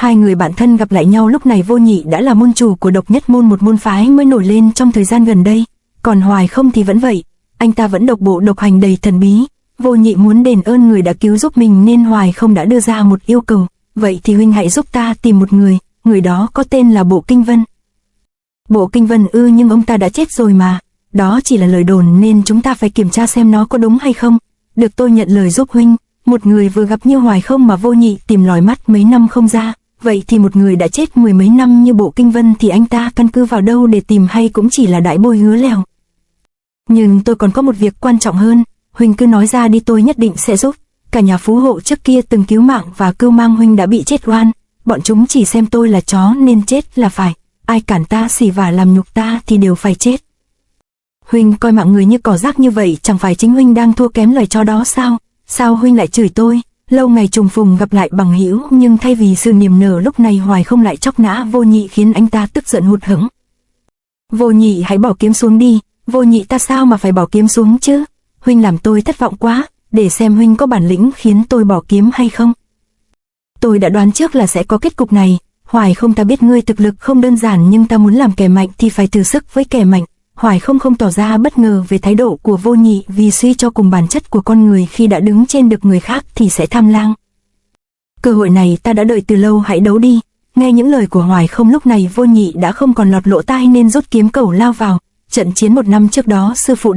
Hai người bạn thân gặp lại nhau lúc này Vô Nhị đã là môn chủ của độc nhất môn, một môn phái mới nổi lên trong thời gian gần đây. Còn Hoài Không thì vẫn vậy, anh ta vẫn độc bộ độc hành đầy thần bí. Vô Nhị muốn đền ơn người đã cứu giúp mình nên Hoài Không đã đưa ra một yêu cầu, vậy thì huynh hãy giúp ta tìm một người đó có tên là Bộ Kinh Vân. Bộ Kinh Vân ư? Nhưng ông ta đã chết rồi mà. Đó chỉ là lời đồn nên chúng ta phải kiểm tra xem nó có đúng hay không. Được, tôi nhận lời giúp huynh. Một người vừa gặp như Hoài Không mà Vô Nhị tìm lòi mắt mấy năm không ra, vậy thì một người đã chết mười mấy năm như Bộ Kinh Vân thì anh ta căn cứ vào đâu để tìm, hay cũng chỉ là đại bôi hứa lèo. Nhưng tôi còn có một việc quan trọng hơn, huynh cứ nói ra đi, tôi nhất định sẽ giúp. Cả nhà phú hộ trước kia từng cứu mạng và cưu mang huynh đã bị chết oan, bọn chúng chỉ xem tôi là chó nên chết là phải, ai cản ta xỉ vả làm nhục ta thì đều phải chết. Huynh coi mạng người như cỏ rác như vậy, chẳng phải chính huynh đang thua kém loài chó đó sao? Sao huynh lại chửi tôi? Lâu ngày trùng phùng gặp lại bằng hữu, nhưng thay vì sự niềm nở lúc này Hoài Không lại chọc nã Vô Nhị khiến anh ta tức giận hụt hẫng. Vô Nhị, hãy bỏ kiếm xuống đi. Vô Nhị, ta sao mà phải bỏ kiếm xuống chứ? Huynh làm tôi thất vọng quá, để xem huynh có bản lĩnh khiến tôi bỏ kiếm hay không. Tôi đã đoán trước là sẽ có kết cục này. Hoài Không, ta biết ngươi thực lực không đơn giản, nhưng ta muốn làm kẻ mạnh thì phải thử sức với kẻ mạnh. Hoài Không không tỏ ra bất ngờ về thái độ của Vô Nhị, vì suy cho cùng bản chất của con người khi đã đứng trên được người khác thì sẽ tham lang. Cơ hội này ta đã đợi từ lâu, hãy đấu đi. Nghe những lời của Hoài Không lúc này Vô Nhị đã không còn lọt lỗ tai nên rút kiếm cẩu lao vào. Trận chiến 1 năm trước đó sư phụ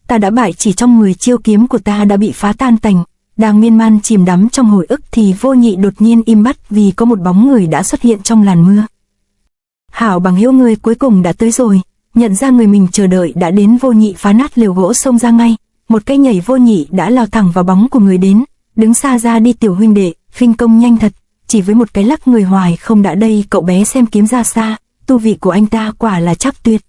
ta đã bại, chỉ trong 10 chiêu kiếm của ta đã bị phá tan tành. Đang miên man chìm đắm trong hồi ức thì Vô Nhị đột nhiên im bặt vì có một bóng người đã xuất hiện trong làn mưa. Hảo bằng hữu, người cuối cùng đã tới rồi. Nhận ra người mình chờ đợi đã đến, Vô Nhị phá nát liều gỗ xông ra ngay. Một cái nhảy Vô Nhị đã lao thẳng vào bóng của người đến. Đứng xa ra đi tiểu huynh đệ, khinh công nhanh thật. Chỉ với một cái lắc người Hoài Không đã đây, cậu bé xem kiếm ra xa, tu vị của anh ta quả là chắc tuyệt.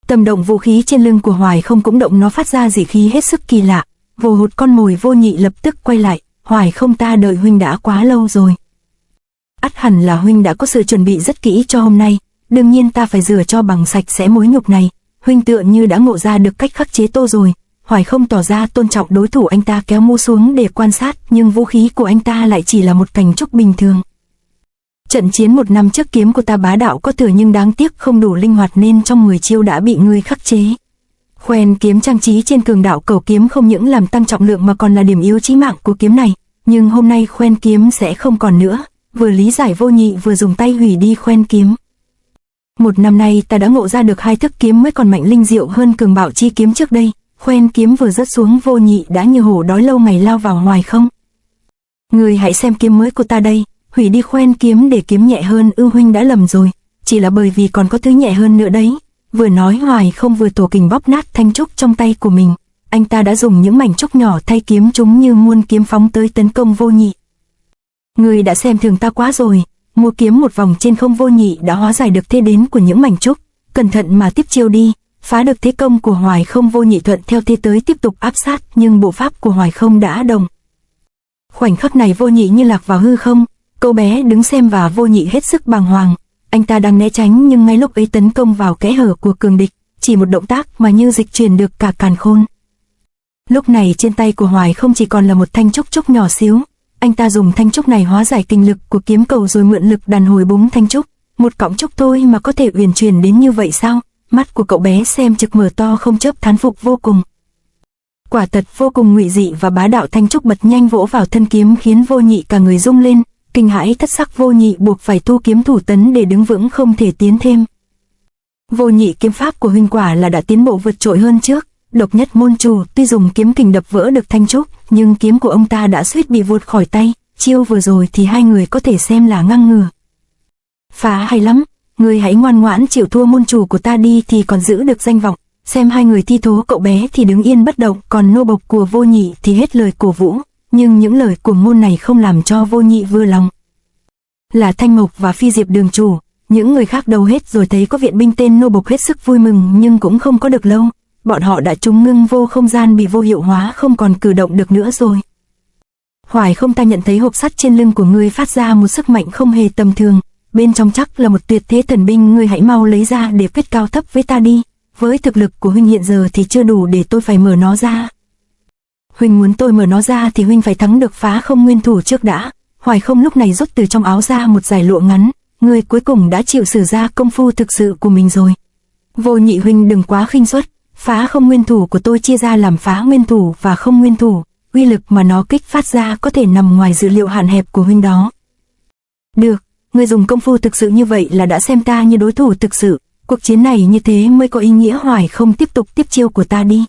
Tầm động vũ khí trên lưng của Hoài Không cũng động, nó phát ra dị khí hết sức kỳ lạ. Vồ hụt con mồi, Vô Nhị lập tức quay lại. Hoài Không, ta đợi huynh đã quá lâu rồi. Ắt hẳn là huynh đã có sự chuẩn bị rất kỹ cho hôm nay. Đương nhiên ta phải rửa cho bằng sạch sẽ mối nhục này. Huynh tựa như đã ngộ ra được cách khắc chế tô rồi. Hoài Không tỏ ra tôn trọng đối thủ, anh ta kéo mũ xuống để quan sát, nhưng vũ khí của anh ta lại chỉ là một cành trúc bình thường. Trận chiến 1 năm trước kiếm của ta bá đạo có thừa, nhưng đáng tiếc không đủ linh hoạt nên trong 10 chiêu đã bị ngươi khắc chế. Khoen kiếm trang trí trên cường đạo cẩu kiếm không những làm tăng trọng lượng mà còn là điểm yếu chí mạng của kiếm này. Nhưng hôm nay khoen kiếm sẽ không còn nữa. Vừa lý giải, Vô Nhị vừa dùng tay hủy đi khoen kiếm. 1 năm nay ta đã ngộ ra được 2 thức kiếm mới còn mạnh linh diệu hơn cường bạo chi kiếm trước đây. Khoen kiếm vừa rớt xuống, Vô Nhị đã như hổ đói lâu ngày lao vào Hoài Không. Người hãy xem kiếm mới của ta đây. Hủy đi khoen kiếm để kiếm nhẹ hơn ư? Huynh đã lầm rồi, chỉ là bởi vì còn có thứ nhẹ hơn nữa đấy. Vừa nói Hoài Không vừa tổ kình bóp nát thanh trúc trong tay của mình. Anh ta đã dùng những mảnh trúc nhỏ thay kiếm, chúng như muôn kiếm phóng tới tấn công Vô Nhị. Người đã xem thường ta quá rồi. Múa kiếm một vòng trên không, Vô Nhị đã hóa giải được thế đến của những mảnh trúc. Cẩn thận mà tiếp chiêu đi. Phá được thế công của Hoài Không, Vô Nhị thuận theo thế tới tiếp tục áp sát, nhưng bộ pháp của Hoài Không đã đồng. Khoảnh khắc này Vô Nhị như lạc vào hư không. Cậu bé đứng xem và Vô Nhị hết sức bàng hoàng. Anh ta đang né tránh nhưng ngay lúc ấy tấn công vào kẽ hở của cường địch, chỉ một động tác mà như dịch chuyển được cả càn khôn. Lúc này trên tay của Hoài Không chỉ còn là một thanh trúc nhỏ xíu. Anh ta dùng thanh trúc này hóa giải kinh lực của kiếm cầu rồi mượn lực đàn hồi búng thanh trúc. Một cọng trúc thôi mà có thể uyển chuyển đến như vậy sao? Mắt của cậu bé xem trực mở to không chớp, thán phục vô cùng. Quả thật vô cùng ngụy dị và bá đạo. Thanh trúc bật nhanh vỗ vào thân kiếm khiến Vô Nhị cả người rung lên. Kinh hãi thất sắc, Vô Nhị buộc phải thu kiếm thủ tấn để đứng vững, không thể tiến thêm. Vô Nhị, kiếm pháp của huynh quả là đã tiến bộ vượt trội hơn trước. Độc nhất môn chủ tuy dùng kiếm kình đập vỡ được thanh trúc, nhưng kiếm của ông ta đã suýt bị vụt khỏi tay. Chiêu vừa rồi thì hai người có thể xem là ngang ngửa. Phá hay lắm, người hãy ngoan ngoãn chịu thua môn chủ của ta đi thì còn giữ được danh vọng. Xem hai người thi thố, cậu bé thì đứng yên bất động, còn nô bộc của Vô Nhị thì hết lời cổ vũ. Nhưng những lời cuồng ngôn này không làm cho Vô Nhị vừa lòng. Là Thanh Mộc và Phi Diệp đường chủ, những người khác đâu hết rồi, thấy có viện binh tên nô bộc hết sức vui mừng, nhưng cũng không có được lâu. Bọn họ đã trúng ngưng vô không gian, bị vô hiệu hóa, không còn cử động được nữa rồi. Hoài Không, ta nhận thấy hộp sắt trên lưng của ngươi phát ra một sức mạnh không hề tầm thường. Bên trong chắc là một tuyệt thế thần binh, ngươi hãy mau lấy ra để quyết cao thấp với ta đi. Với thực lực của huynh hiện giờ thì chưa đủ để tôi phải mở nó ra. Huynh muốn tôi mở nó ra thì huynh phải thắng được Phá Không nguyên thủ trước đã. Hoài Không lúc này rút từ trong áo ra một dải lụa ngắn, ngươi cuối cùng đã chịu sử ra công phu thực sự của mình rồi. Vô Nhị huynh đừng quá khinh suất, phá không nguyên thủ của tôi chia ra làm phá nguyên thủ và không nguyên thủ, uy lực mà nó kích phát ra có thể nằm ngoài dự liệu hạn hẹp của huynh đó. Được, ngươi dùng công phu thực sự như vậy là đã xem ta như đối thủ thực sự, cuộc chiến này như thế mới có ý nghĩa. Hoài Không tiếp tục tiếp chiêu của ta đi.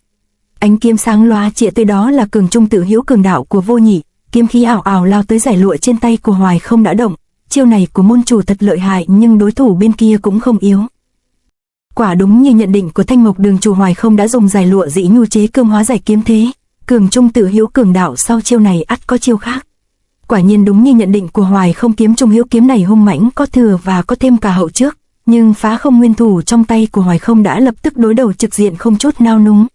Ánh kiếm sáng lóa chĩa tới, đó là cường trung tự hữu cường đạo của Vô Nhị, kiếm khí ảo ảo lao tới giải lụa trên tay của Hoài Không đã động. Chiêu này của môn chủ thật lợi hại, nhưng đối thủ bên kia cũng không yếu. Quả đúng như nhận định của Thanh Mộc Đường chủ, Hoài Không đã dùng giải lụa dĩ nhu chế cương hóa giải kiếm thế, cường trung tự hữu cường đạo sau chiêu này ắt có chiêu khác. Quả nhiên đúng như nhận định của Hoài Không, kiếm trung hữu kiếm này hung mãnh, có thừa và có thêm cả hậu trước, nhưng phá không nguyên thủ trong tay của Hoài Không đã lập tức đối đầu trực diện không chút nao núng.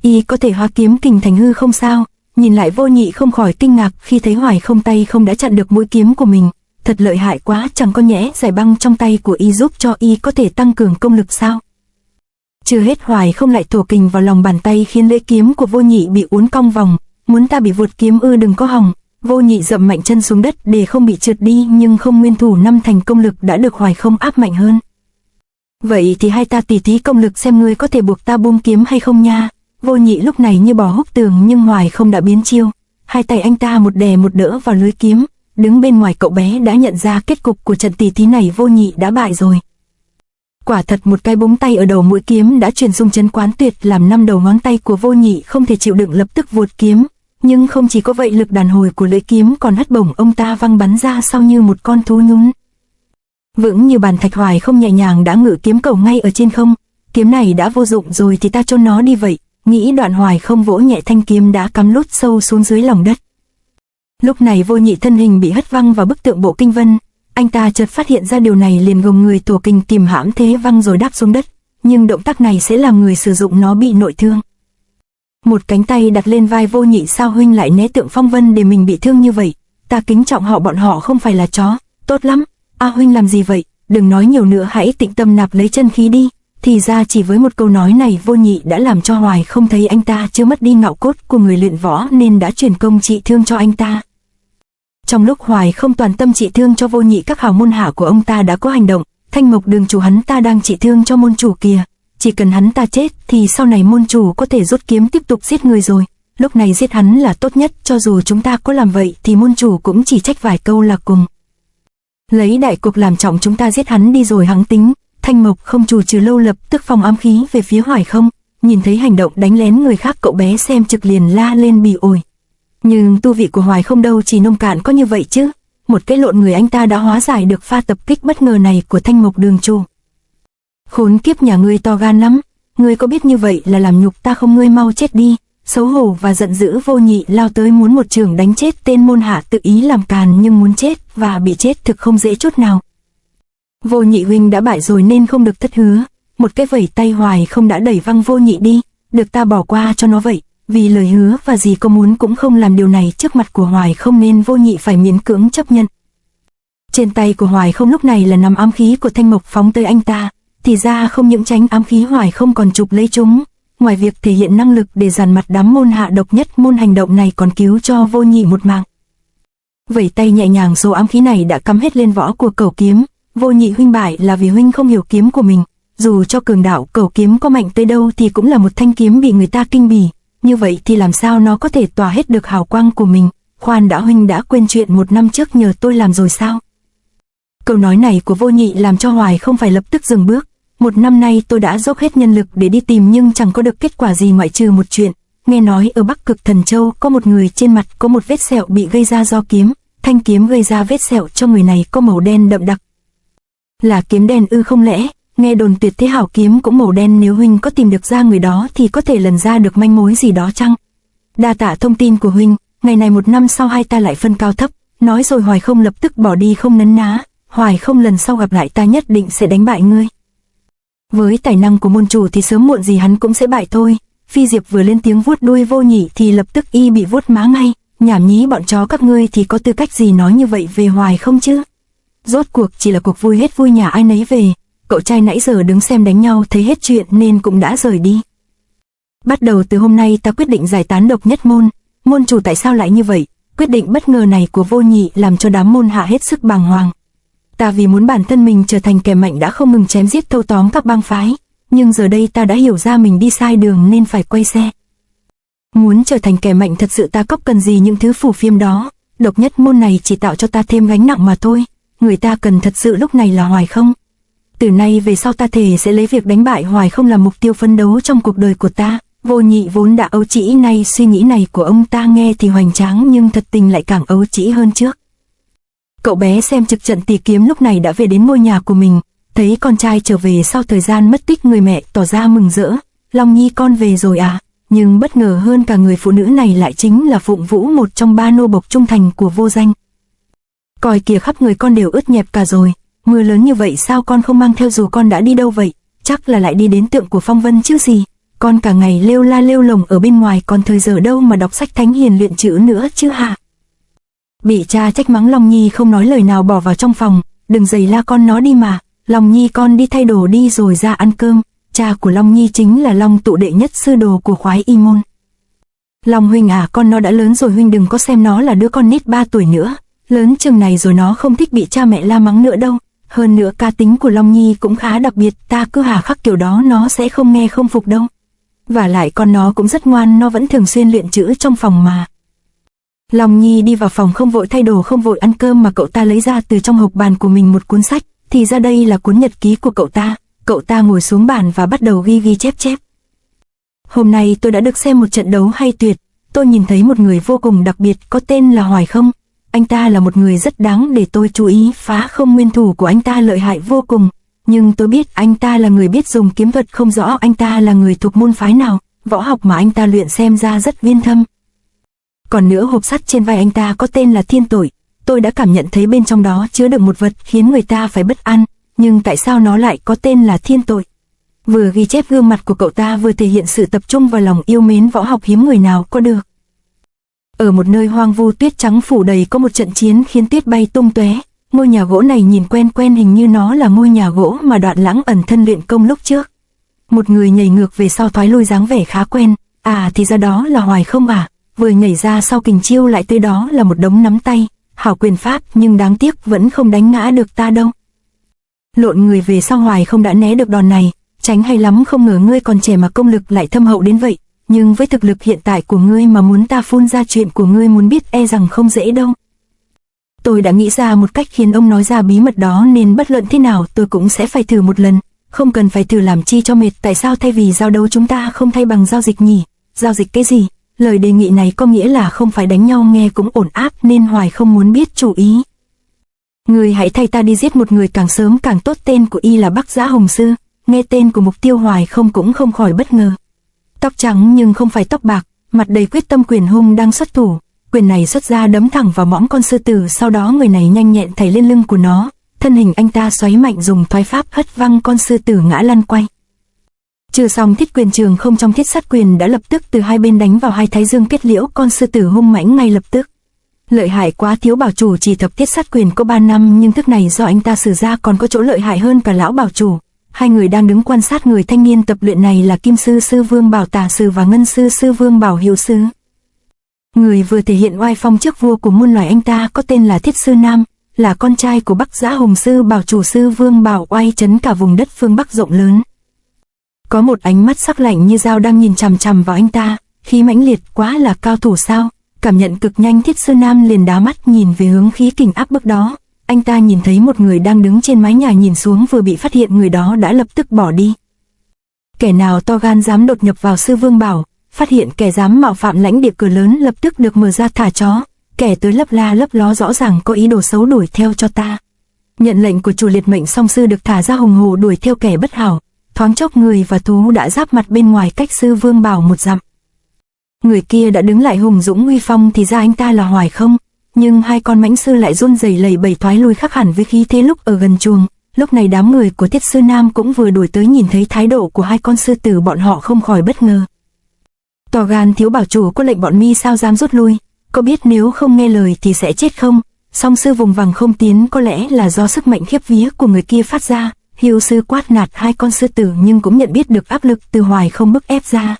Y có thể hóa kiếm kình thành hư không sao? Nhìn lại Vô Nhị không khỏi kinh ngạc khi thấy Hoài Không tay không đã chặn được mũi kiếm của mình, thật lợi hại quá, chẳng có nhẽ giải băng trong tay của Y giúp cho Y có thể tăng cường công lực sao? Chưa hết, Hoài Không lại thổ kình vào lòng bàn tay khiến lưỡi kiếm của Vô Nhị bị uốn cong vòng, muốn ta bị vụt kiếm ư? Đừng có hòng. Vô Nhị dậm mạnh chân xuống đất để không bị trượt đi, nhưng không nguyên thủ năm thành công lực đã được Hoài Không áp mạnh hơn. Vậy thì hai ta tỉ thí công lực xem ngươi có thể buộc ta buông kiếm hay không nha. Vô Nhị lúc này như bò húc tường, nhưng Hoài Không đã biến chiêu, hai tay anh ta một đè một đỡ vào lưới kiếm. Đứng bên ngoài cậu bé đã nhận ra kết cục của trận tỉ thí này, Vô Nhị đã bại rồi. Quả thật một cái búng tay ở đầu mũi kiếm đã truyền xung chấn quán tuyệt, làm 5 đầu ngón tay của Vô Nhị không thể chịu đựng, lập tức vuột kiếm. Nhưng không chỉ có vậy, lực đàn hồi của lưỡi kiếm còn hất bổng ông ta văng bắn ra sau như một con thú nhún. Vững như bàn thạch, Hoài Không nhẹ nhàng đã ngự kiếm cầu ngay ở trên không. Kiếm này đã vô dụng rồi thì ta chôn nó đi vậy. Nghĩ đoạn, Hoài Không vỗ nhẹ thanh kiếm đã cắm lút sâu xuống dưới lòng đất. Lúc này Vô Nhị thân hình bị hất văng vào bức tượng bộ kinh vân. Anh ta chợt phát hiện ra điều này, liền gồng người tổ kình kìm hãm thế văng rồi đáp xuống đất. Nhưng động tác này sẽ làm người sử dụng nó bị nội thương. Một cánh tay đặt lên vai Vô Nhị. Sao huynh lại né tượng phong vân để mình bị thương như vậy? Ta kính trọng họ, bọn họ không phải là chó. Tốt lắm. Huynh làm gì vậy? Đừng nói nhiều nữa, hãy tĩnh tâm nạp lấy chân khí đi. Thì ra chỉ với một câu nói này, Vô Nhị đã làm cho Hoài Không thấy anh ta chưa mất đi ngạo cốt của người luyện võ, nên đã truyền công trị thương cho anh ta. Trong lúc Hoài Không toàn tâm trị thương cho Vô Nhị, các hào môn hạ của ông ta đã có hành động. Thanh Mộc Đường chủ hắn ta đang trị thương cho môn chủ kìa. Chỉ cần hắn ta chết thì sau này môn chủ có thể rút kiếm tiếp tục giết người rồi. Lúc này giết hắn là tốt nhất, cho dù chúng ta có làm vậy thì môn chủ cũng chỉ trách vài câu là cùng. Lấy đại cục làm trọng, chúng ta giết hắn đi rồi hẵng tính. Thanh Mộc không chủ trừ lâu lập tức phong ám khí về phía Hoài Không. Nhìn thấy hành động đánh lén người khác, cậu bé xem trực liền la lên bỉ ổi. Nhưng tu vị của Hoài Không đâu chỉ nông cạn có như vậy chứ. Một cái lộn người, anh ta đã hóa giải được pha tập kích bất ngờ này của Thanh Mộc Đường chủ. Khốn kiếp, nhà ngươi to gan lắm. Ngươi có biết như vậy là làm nhục ta không? Ngươi mau chết đi. Xấu hổ và giận dữ, Vô Nhị lao tới muốn một chưởng đánh chết tên môn hạ tự ý làm càn, nhưng muốn chết và bị chết thực không dễ chút nào. Vô Nhị huynh đã bại rồi nên không được thất hứa. Một cái vẩy tay Hoài Không đã đẩy văng Vô Nhị đi. Được ta bỏ qua cho nó vậy. Vì lời hứa và gì có muốn cũng không làm điều này trước mặt của Hoài Không, nên Vô Nhị phải miễn cưỡng chấp nhận. Trên tay của Hoài Không lúc này là 5 ám khí của Thanh Mộc phóng tới anh ta. Thì ra không những tránh ám khí, Hoài Không còn chụp lấy chúng. Ngoài việc thể hiện năng lực để dàn mặt đám môn hạ độc nhất môn, hành động này còn cứu cho Vô Nhị một mạng. Vẩy tay nhẹ nhàng, số ám khí này đã cắm hết lên võ của cẩu kiếm. Vô Nhị huynh bại là vì huynh không hiểu kiếm của mình. Dù cho cường đạo cẩu kiếm có mạnh tới đâu thì cũng là một thanh kiếm bị người ta kinh bỉ. Như vậy thì làm sao nó có thể tỏa hết được hào quang của mình? Khoan đã, huynh đã quên chuyện 1 năm trước nhờ tôi làm rồi sao? Câu nói này của Vô Nhị làm cho Hoài Không phải lập tức dừng bước. 1 năm nay tôi đã dốc hết nhân lực để đi tìm, nhưng chẳng có được kết quả gì ngoại trừ một chuyện. Nghe nói ở Bắc Cực Thần Châu có một người trên mặt có một vết sẹo bị gây ra do kiếm. Thanh kiếm gây ra vết sẹo cho người này có màu đen đậm đặc. Là kiếm đen ư? Không lẽ nghe đồn tuyệt thế hảo kiếm cũng màu đen? Nếu huynh có tìm được ra người đó thì có thể lần ra được manh mối gì đó chăng? Đa tạ thông tin của huynh. Ngày này 1 năm sau hai ta lại phân cao thấp. Nói rồi Hoài Không lập tức bỏ đi không nấn ná. Hoài Không, lần sau gặp lại ta nhất định sẽ đánh bại ngươi. Với tài năng của môn chủ thì sớm muộn gì hắn cũng sẽ bại thôi. Phi Diệp vừa lên tiếng vuốt đuôi Vô Nhị thì lập tức y bị vuốt má ngay. Nhảm nhí, bọn chó các ngươi thì có tư cách gì nói như vậy về Hoài Không chứ? Rốt cuộc chỉ là cuộc vui, hết vui nhà ai nấy về. Cậu trai nãy giờ đứng xem đánh nhau thấy hết chuyện nên cũng đã rời đi. Bắt đầu từ hôm nay ta quyết định giải tán độc nhất môn. Môn chủ tại sao lại như vậy? Quyết định bất ngờ này của Vô Nhị làm cho đám môn hạ hết sức bàng hoàng. Ta vì muốn bản thân mình trở thành kẻ mạnh đã không ngừng chém giết thâu tóm các bang phái, nhưng giờ đây ta đã hiểu ra mình đi sai đường nên phải quay xe. Muốn trở thành kẻ mạnh thật sự ta cóc cần gì những thứ phù phiêm đó, độc nhất môn này chỉ tạo cho ta thêm gánh nặng mà thôi, người ta cần thật sự lúc này là Hoài Không. Từ nay về sau ta thề sẽ lấy việc đánh bại Hoài Không làm mục tiêu phấn đấu trong cuộc đời của ta. Vô Nhị vốn đã ấu trĩ, nay suy nghĩ này của ông ta nghe thì hoành tráng nhưng thật tình lại càng ấu trĩ hơn trước. Cậu bé xem trực trận tỷ kiếm lúc này đã về đến ngôi nhà của mình, thấy con trai trở về sau thời gian mất tích, người mẹ tỏ ra mừng rỡ. Long Nhi con về rồi à? Nhưng bất ngờ hơn cả người phụ nữ này lại chính là Phụng Vũ, một trong 3 nô bộc trung thành của Vô Danh. Coi kìa, khắp người con đều ướt nhẹp cả rồi, mưa lớn như vậy sao con không mang theo dù, con đã đi đâu vậy? Chắc là lại đi đến tượng của Phong Vân chứ gì. Con cả ngày lêu la lêu lồng ở bên ngoài, còn thời giờ đâu mà đọc sách thánh hiền luyện chữ nữa chứ hả? Bị cha trách mắng, Long Nhi không nói lời nào bỏ vào trong phòng. Đừng giày la con nó đi mà, Long Nhi con đi thay đồ đi rồi ra ăn cơm. Cha của Long Nhi chính là Long Tụ, đệ nhất sư đồ của khoái y môn. Long huynh à, con nó đã lớn rồi, huynh đừng có xem nó là đứa con nít 3 tuổi nữa. Lớn chừng này rồi nó không thích bị cha mẹ la mắng nữa đâu. Hơn nữa cá tính của Long Nhi cũng khá đặc biệt, ta cứ hà khắc kiểu đó nó sẽ không nghe không phục đâu. Và lại con nó cũng rất ngoan, nó vẫn thường xuyên luyện chữ trong phòng mà. Long Nhi đi vào phòng không vội thay đồ, không vội ăn cơm, mà cậu ta lấy ra từ trong hộc bàn của mình một cuốn sách, thì ra đây là cuốn nhật ký của cậu ta. Cậu ta ngồi xuống bàn và bắt đầu ghi chép. Hôm nay tôi đã được xem một trận đấu hay tuyệt, tôi nhìn thấy một người vô cùng đặc biệt có tên là Hoài Không. Anh ta là một người rất đáng để tôi chú ý, Phá Không nguyên thủ của anh ta lợi hại vô cùng. Nhưng tôi biết anh ta là người biết dùng kiếm thuật, không rõ anh ta là người thuộc môn phái nào, võ học mà anh ta luyện xem ra rất viên thâm. Còn nữa, hộp sắt trên vai anh ta có tên là Thiên Tội, tôi đã cảm nhận thấy bên trong đó chứa đựng một vật khiến người ta phải bất an, nhưng tại sao nó lại có tên là Thiên Tội? Vừa ghi chép gương mặt của cậu ta vừa thể hiện sự tập trung và lòng yêu mến võ học hiếm người nào có được. Ở một nơi hoang vu tuyết trắng phủ đầy có một trận chiến khiến tuyết bay tung tóe. Ngôi nhà gỗ này nhìn quen quen, hình như nó là ngôi nhà gỗ mà Đoạn Lãng ẩn thân luyện công lúc trước. Một người nhảy ngược về sau thoái lui dáng vẻ khá quen. À thì ra đó là Hoài Không à? Vừa nhảy ra sau kình chiêu lại tới đó là một đống nắm tay, hảo quyền pháp, nhưng đáng tiếc vẫn không đánh ngã được ta đâu. Lộn người về sau, Hoài Không đã né được đòn này, tránh hay lắm, không ngờ ngươi còn trẻ mà công lực lại thâm hậu đến vậy. Nhưng với thực lực hiện tại của ngươi mà muốn ta phun ra chuyện của ngươi muốn biết e rằng không dễ đâu. Tôi đã nghĩ ra một cách khiến ông nói ra bí mật đó, nên bất luận thế nào tôi cũng sẽ phải thử một lần. Không cần phải thử làm chi cho mệt, tại sao thay vì giao đấu chúng ta không thay bằng giao dịch nhỉ? Giao dịch cái gì? Lời đề nghị này có nghĩa là không phải đánh nhau, nghe cũng ổn áp, nên Hoài không muốn biết chủ ý. Người hãy thay ta đi giết một người càng sớm càng tốt. Tên của y là Bắc Giã Hồng Sư. Nghe tên của mục tiêu, Hoài không cũng không khỏi bất ngờ. Tóc trắng nhưng không phải tóc bạc, mặt đầy quyết tâm, quyền hung đang xuất thủ. Quyền này xuất ra đấm thẳng vào mõm con sư tử, sau đó người này nhanh nhẹn thảy lên lưng của nó. Thân hình anh ta xoáy mạnh, dùng thoái pháp hất văng con sư tử ngã lăn quay. Chưa xong, thiết quyền trường không trong thiết sát quyền đã lập tức từ hai bên đánh vào hai thái dương kết liễu, con sư tử hung mãnh ngay lập tức. Lợi hại quá, thiếu bảo chủ chỉ tập thiết sát quyền có 3 năm, nhưng thức này do anh ta sử ra còn có chỗ lợi hại hơn cả lão bảo chủ. Hai người đang đứng quan sát người thanh niên tập luyện này là Kim sư Sư Vương Bảo Tả Sư và Ngân sư Sư Vương Bảo Hiếu Sư. Người vừa thể hiện oai phong trước vua của muôn loài anh ta có tên là Thiết Sư Nam, là con trai của Bắc Giã Hồng Sư Bảo chủ Sư Vương Bảo, oai chấn cả vùng đất phương Bắc rộng lớn. Có một ánh mắt sắc lạnh như dao đang nhìn chằm chằm vào anh ta, khí mãnh liệt, quá là cao thủ sao? Cảm nhận cực nhanh, Thiết Sư Nam liền đá mắt nhìn về hướng khí kình áp bức đó. Anh ta nhìn thấy một người đang đứng trên mái nhà nhìn xuống, vừa bị phát hiện người đó đã lập tức bỏ đi. Kẻ nào to gan dám đột nhập vào Sư Vương Bảo, phát hiện kẻ dám mạo phạm lãnh địa cửa lớn lập tức được mở ra thả chó. Kẻ tới lấp la lấp ló rõ ràng có ý đồ xấu, đuổi theo cho ta. Nhận lệnh của chủ liệt mệnh, song sư được thả ra hùng hổ đuổi theo kẻ bất hảo. Thoáng chốc người và thú đã giáp mặt bên ngoài cách Sư Vương Bảo 1 dặm. Người kia đã đứng lại hùng dũng uy phong, thì ra anh ta là Hoài Không. Nhưng hai con mãnh sư lại run rẩy lẩy bẩy thoái lui khác hẳn với khí thế lúc ở gần chuồng. Lúc này đám người của Thiết Sư Nam cũng vừa đuổi tới, nhìn thấy thái độ của hai con sư tử, bọn họ không khỏi bất ngờ. To gan, thiếu bảo chủ có lệnh bọn mi sao dám rút lui, có biết nếu không nghe lời thì sẽ chết không? Song sư vùng vằng không tiến, có lẽ là do sức mạnh khiếp vía của người kia phát ra. Hiếu sư quát nạt hai con sư tử nhưng cũng nhận biết được áp lực từ Hoài Không bức ép ra.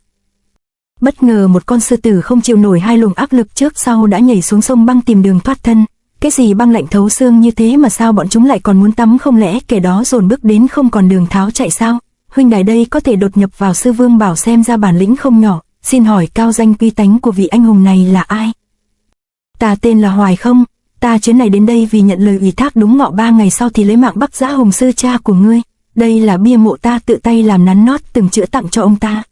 Bất ngờ một con sư tử không chịu nổi hai luồng áp lực trước sau đã nhảy xuống sông băng tìm đường thoát thân. Cái gì băng lạnh thấu xương như thế mà sao bọn chúng lại còn muốn tắm, không lẽ kẻ đó dồn bước đến không còn đường tháo chạy sao? Huynh đài đây có thể đột nhập vào Sư Vương Bảo xem ra bản lĩnh không nhỏ, xin hỏi cao danh uy tánh của vị anh hùng này là ai? Ta tên là Hoài Không, ta chuyến này đến đây vì nhận lời ủy thác, đúng ngọ 3 ngày sau thì lấy mạng Bắc Giá Hùng sư cha của ngươi. Đây là bia mộ ta tự tay làm nắn nót từng chữ tặng cho ông ta.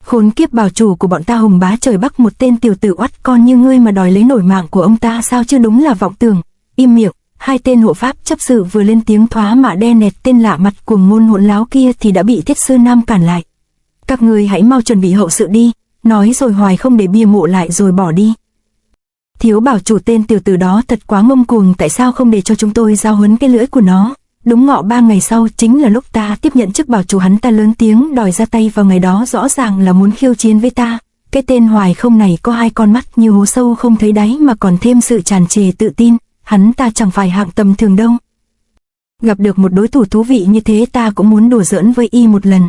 Khốn kiếp, bảo chủ của bọn ta Hùng Bá trời Bắc một tên tiểu tử oắt con như ngươi mà đòi lấy nổi mạng của ông ta sao chứ, đúng là vọng tưởng. Im miệng. Hai tên hộ pháp chấp sự vừa lên tiếng thoá mạ đe nẹt tên lạ mặt cuồng ngôn hỗn láo kia thì đã bị Thiết Sư Nam cản lại. Các ngươi hãy mau chuẩn bị hậu sự đi, nói rồi Hoài Không để bia mộ lại rồi bỏ đi. Thiếu bảo chủ tên tiểu tử đó thật quá ngông cuồng, tại sao không để cho chúng tôi giao huấn cái lưỡi của nó? Đúng ngọ 3 ngày sau chính là lúc ta tiếp nhận chức bảo chủ, hắn ta lớn tiếng đòi ra tay vào ngày đó, rõ ràng là muốn khiêu chiến với ta. Cái tên Hoài Không này có hai con mắt như hố sâu không thấy đáy mà còn thêm sự tràn trề tự tin, hắn ta chẳng phải hạng tầm thường đâu. Gặp được một đối thủ thú vị như thế ta cũng muốn đùa giỡn với y một lần.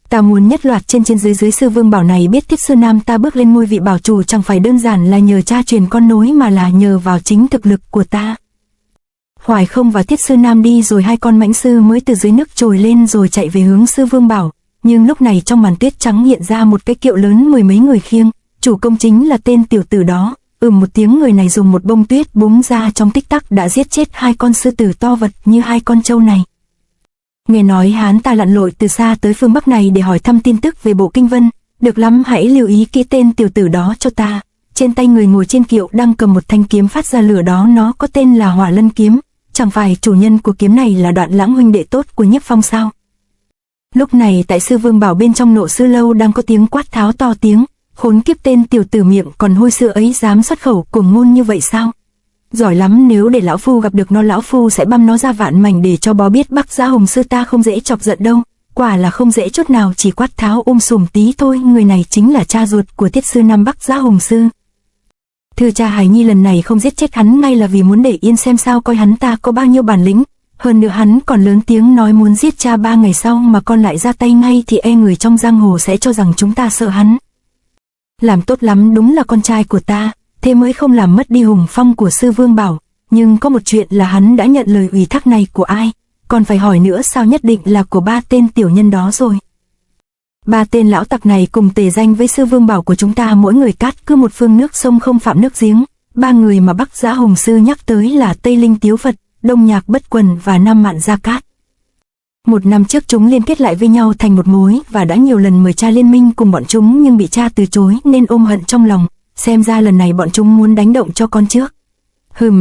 Ta muốn nhất loạt trên dưới Sư Vương Bảo này biết Thiết Sư Nam ta bước lên ngôi vị bảo chủ chẳng phải đơn giản là nhờ cha truyền con nối mà là nhờ vào chính thực lực của ta. Hoài Không và Thiết Sư Nam đi rồi hai con mãnh sư mới từ dưới nước trồi lên rồi chạy về hướng Sư Vương Bảo. Nhưng lúc này trong màn tuyết trắng hiện ra một cái kiệu lớn 10 mấy người khiêng, chủ công chính là tên tiểu tử đó. Một tiếng, người này dùng một bông tuyết búng ra trong tích tắc đã giết chết hai con sư tử to vật như hai con trâu này. Nghe nói hắn ta lặn lội từ xa tới phương Bắc này để hỏi thăm tin tức về bộ kinh vân. Được lắm, hãy lưu ý kỹ tên tiểu tử đó cho ta. Trên tay người ngồi trên kiệu đang cầm một thanh kiếm phát ra lửa đó, nó có tên là Hỏa Lân kiếm. Chẳng phải chủ nhân của kiếm này là Đoạn Lãng huynh đệ tốt của Nhiếp Phong sao? Lúc này tại Sư Vương Bảo bên trong Nộ Sư lâu đang có tiếng quát tháo to tiếng. Khốn kiếp, tên tiểu tử miệng còn hôi sữa ấy dám xuất khẩu cuồng ngôn như vậy sao? Giỏi lắm, nếu để lão phu gặp được nó, lão phu sẽ băm nó ra vạn mảnh để cho bó biết Bắc Giá Hùng sư ta không dễ chọc giận đâu. Quả là không dễ chút nào, chỉ quát tháo sùm tí thôi. Người này chính là cha ruột của Thiết Sư Nam Bắc Giá Hùng sư. Thưa cha, Hải Nhi lần này không giết chết hắn ngay là vì muốn để yên xem sao coi hắn ta có bao nhiêu bản lĩnh. Hơn nữa hắn còn lớn tiếng nói muốn giết cha 3 ngày sau mà con lại ra tay ngay thì e người trong giang hồ sẽ cho rằng chúng ta sợ hắn. Làm tốt lắm, đúng là con trai của ta, thế mới không làm mất đi hùng phong của Sư Vương Bảo. Nhưng có một chuyện là hắn đã nhận lời ủy thác này của ai, còn phải hỏi nữa sao nhất định là của 3 tên tiểu nhân đó rồi. 3 tên lão tặc này cùng tề danh với Sư Vương Bảo của chúng ta, mỗi người cát cứ một phương nước sông không phạm nước giếng. 3 người mà Bắc Giá Hùng sư nhắc tới là Tây Linh Tiếu Phật, Đông Nhạc Bất Quần và Nam Mạn Gia Cát. 1 năm trước chúng liên kết lại với nhau thành một mối và đã nhiều lần mời cha liên minh cùng bọn chúng nhưng bị cha từ chối nên ôm hận trong lòng. Xem ra lần này bọn chúng muốn đánh động cho con trước.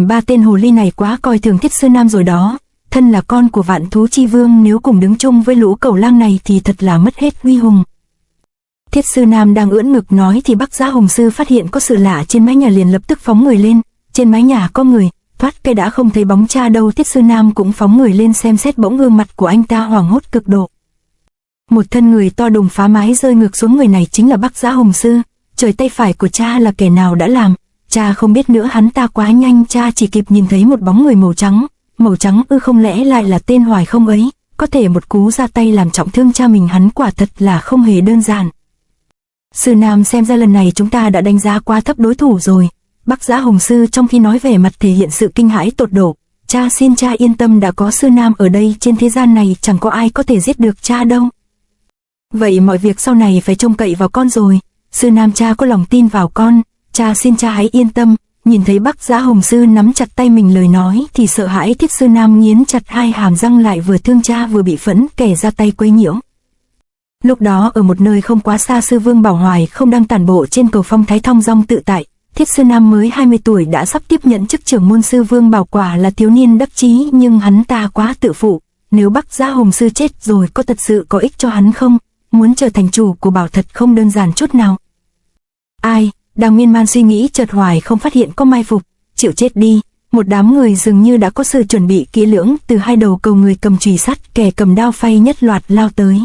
3 tên hồ ly này quá coi thường Thiết Sư Nam rồi đó. Thân là con của Vạn Thú Chi Vương, nếu cùng đứng chung với lũ cẩu lang này thì thật là mất hết uy hùng. Thiết Sư Nam đang ưỡn ngực nói thì Bắc Giá Hùng sư phát hiện có sự lạ trên mái nhà, liền lập tức phóng người lên. Trên mái nhà có người, thoát cái đã không thấy bóng cha đâu. Thiết Sư Nam cũng phóng người lên xem xét, bỗng gương mặt của anh ta hoảng hốt cực độ. Một thân người to đùng phá mái rơi ngược xuống, người này chính là Bắc Giá Hùng sư. Trời, tay phải của cha là kẻ nào đã làm? Cha không biết nữa, hắn ta quá nhanh, cha chỉ kịp nhìn thấy một bóng người màu trắng. Màu trắng ư? Không lẽ lại là tên Hoài Không ấy? Có thể một cú ra tay làm trọng thương cha mình, hắn quả thật là không hề đơn giản. Sư Nam, xem ra lần này chúng ta đã đánh giá quá thấp đối thủ rồi. Bắc Giá Hùng sư trong khi nói vẻ mặt thể hiện sự kinh hãi tột độ. Cha, xin cha yên tâm, đã có Sư Nam ở đây, trên thế gian này chẳng có ai có thể giết được cha đâu. Vậy mọi việc sau này phải trông cậy vào con rồi. Sư Nam, cha có lòng tin vào con. Cha, xin cha hãy yên tâm. Nhìn thấy Bắc Giá Hùng sư nắm chặt tay mình lời nói thì sợ hãi, Thiết Sư Nam nghiến chặt hai hàm răng lại, vừa thương cha vừa bị phẫn kẻ ra tay quấy nhiễu. Lúc đó ở một nơi không quá xa, Sư Vương Bảo Hoài không đang tản bộ trên cầu phong thái thong dong tự tại. Thiết Sư Nam mới 20 tuổi đã sắp tiếp nhận chức trưởng môn. Sư Vương Bảo quả là thiếu niên đắc chí, nhưng hắn ta quá tự phụ. Nếu Bắc Giá Hùng sư chết rồi có thật sự có ích cho hắn không? Muốn trở thành chủ của Bảo thật không đơn giản chút nào. Ai? Đang miên man suy nghĩ, chợt Hoài không phát hiện có mai phục. Chịu chết đi. Một đám người dường như đã có sự chuẩn bị kỹ lưỡng, từ hai đầu cầu người cầm chùy sắt, kẻ cầm đao phay nhất loạt lao tới.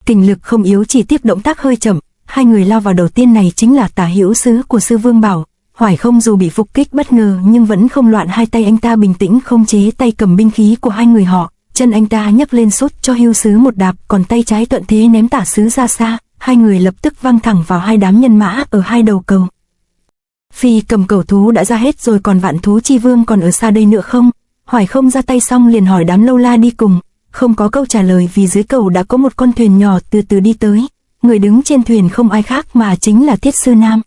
Kình lực không yếu, chỉ tiếc động tác hơi chậm. Hai người lao vào, đầu tiên này chính là tả hữu sứ của Sư Vương Bảo. Hoài Không dù bị phục kích bất ngờ nhưng vẫn không loạn, hai tay anh ta bình tĩnh không chế tay cầm binh khí của hai người họ. Chân anh ta nhấc lên sút cho hữu sứ một đạp, còn tay trái thuận thế ném tả sứ ra xa. hai người lập tức văng thẳng vào hai đám nhân mã ở hai đầu cầu. Phi cầm cẩu thú đã ra hết rồi, còn Vạn Thú Chi Vương còn ở xa đây nữa không? Hoài Không ra tay xong liền hỏi đám lâu la đi cùng, không có câu trả lời vì dưới cầu đã có một con thuyền nhỏ từ từ đi tới. Người đứng trên thuyền không ai khác mà chính là Thiết Sư Nam.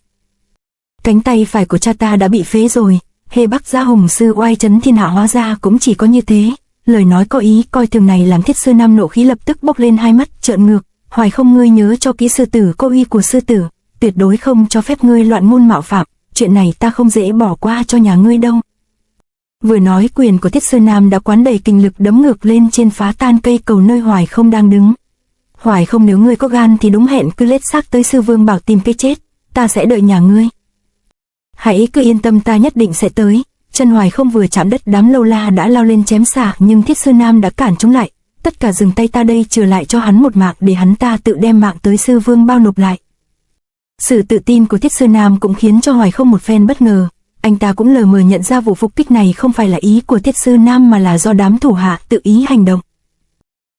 Cánh tay phải của cha ta đã bị phế rồi, Hê Bắc Gia Hùng sư oai chấn thiên hạ hóa ra cũng chỉ có như thế. Lời nói có ý coi thường này làm Thiết Sư Nam nộ khí lập tức bốc lên, hai mắt trợn ngược. Hoài Không, ngươi nhớ cho kỹ sư tử có uy của sư tử, tuyệt đối không cho phép ngươi loạn ngôn mạo phạm, chuyện này ta không dễ bỏ qua cho nhà ngươi đâu. Vừa nói quyền của Thiết Sư Nam đã quán đầy kinh lực đấm ngược lên trên phá tan cây cầu nơi Hoài Không đang đứng. Hoài Không, nếu ngươi có gan thì đúng hẹn cứ lết xác tới Sư Vương Bảo tìm cái chết, ta sẽ đợi nhà ngươi. Hãy cứ yên tâm, ta nhất định sẽ tới. Chân Hoài Không vừa chạm đất, đám lâu la đã lao lên chém xả, nhưng Thiết Sư Nam đã cản chúng lại. Tất cả dừng tay, ta đây trừ lại cho hắn một mạng để hắn ta tự đem mạng tới Sư Vương bao nộp lại. Sự tự tin của Thiết Sư Nam cũng khiến cho Hoài Không một phen bất ngờ. Anh ta cũng lờ mờ nhận ra vụ phục kích này không phải là ý của Thiết Sư Nam mà là do đám thủ hạ tự ý hành động.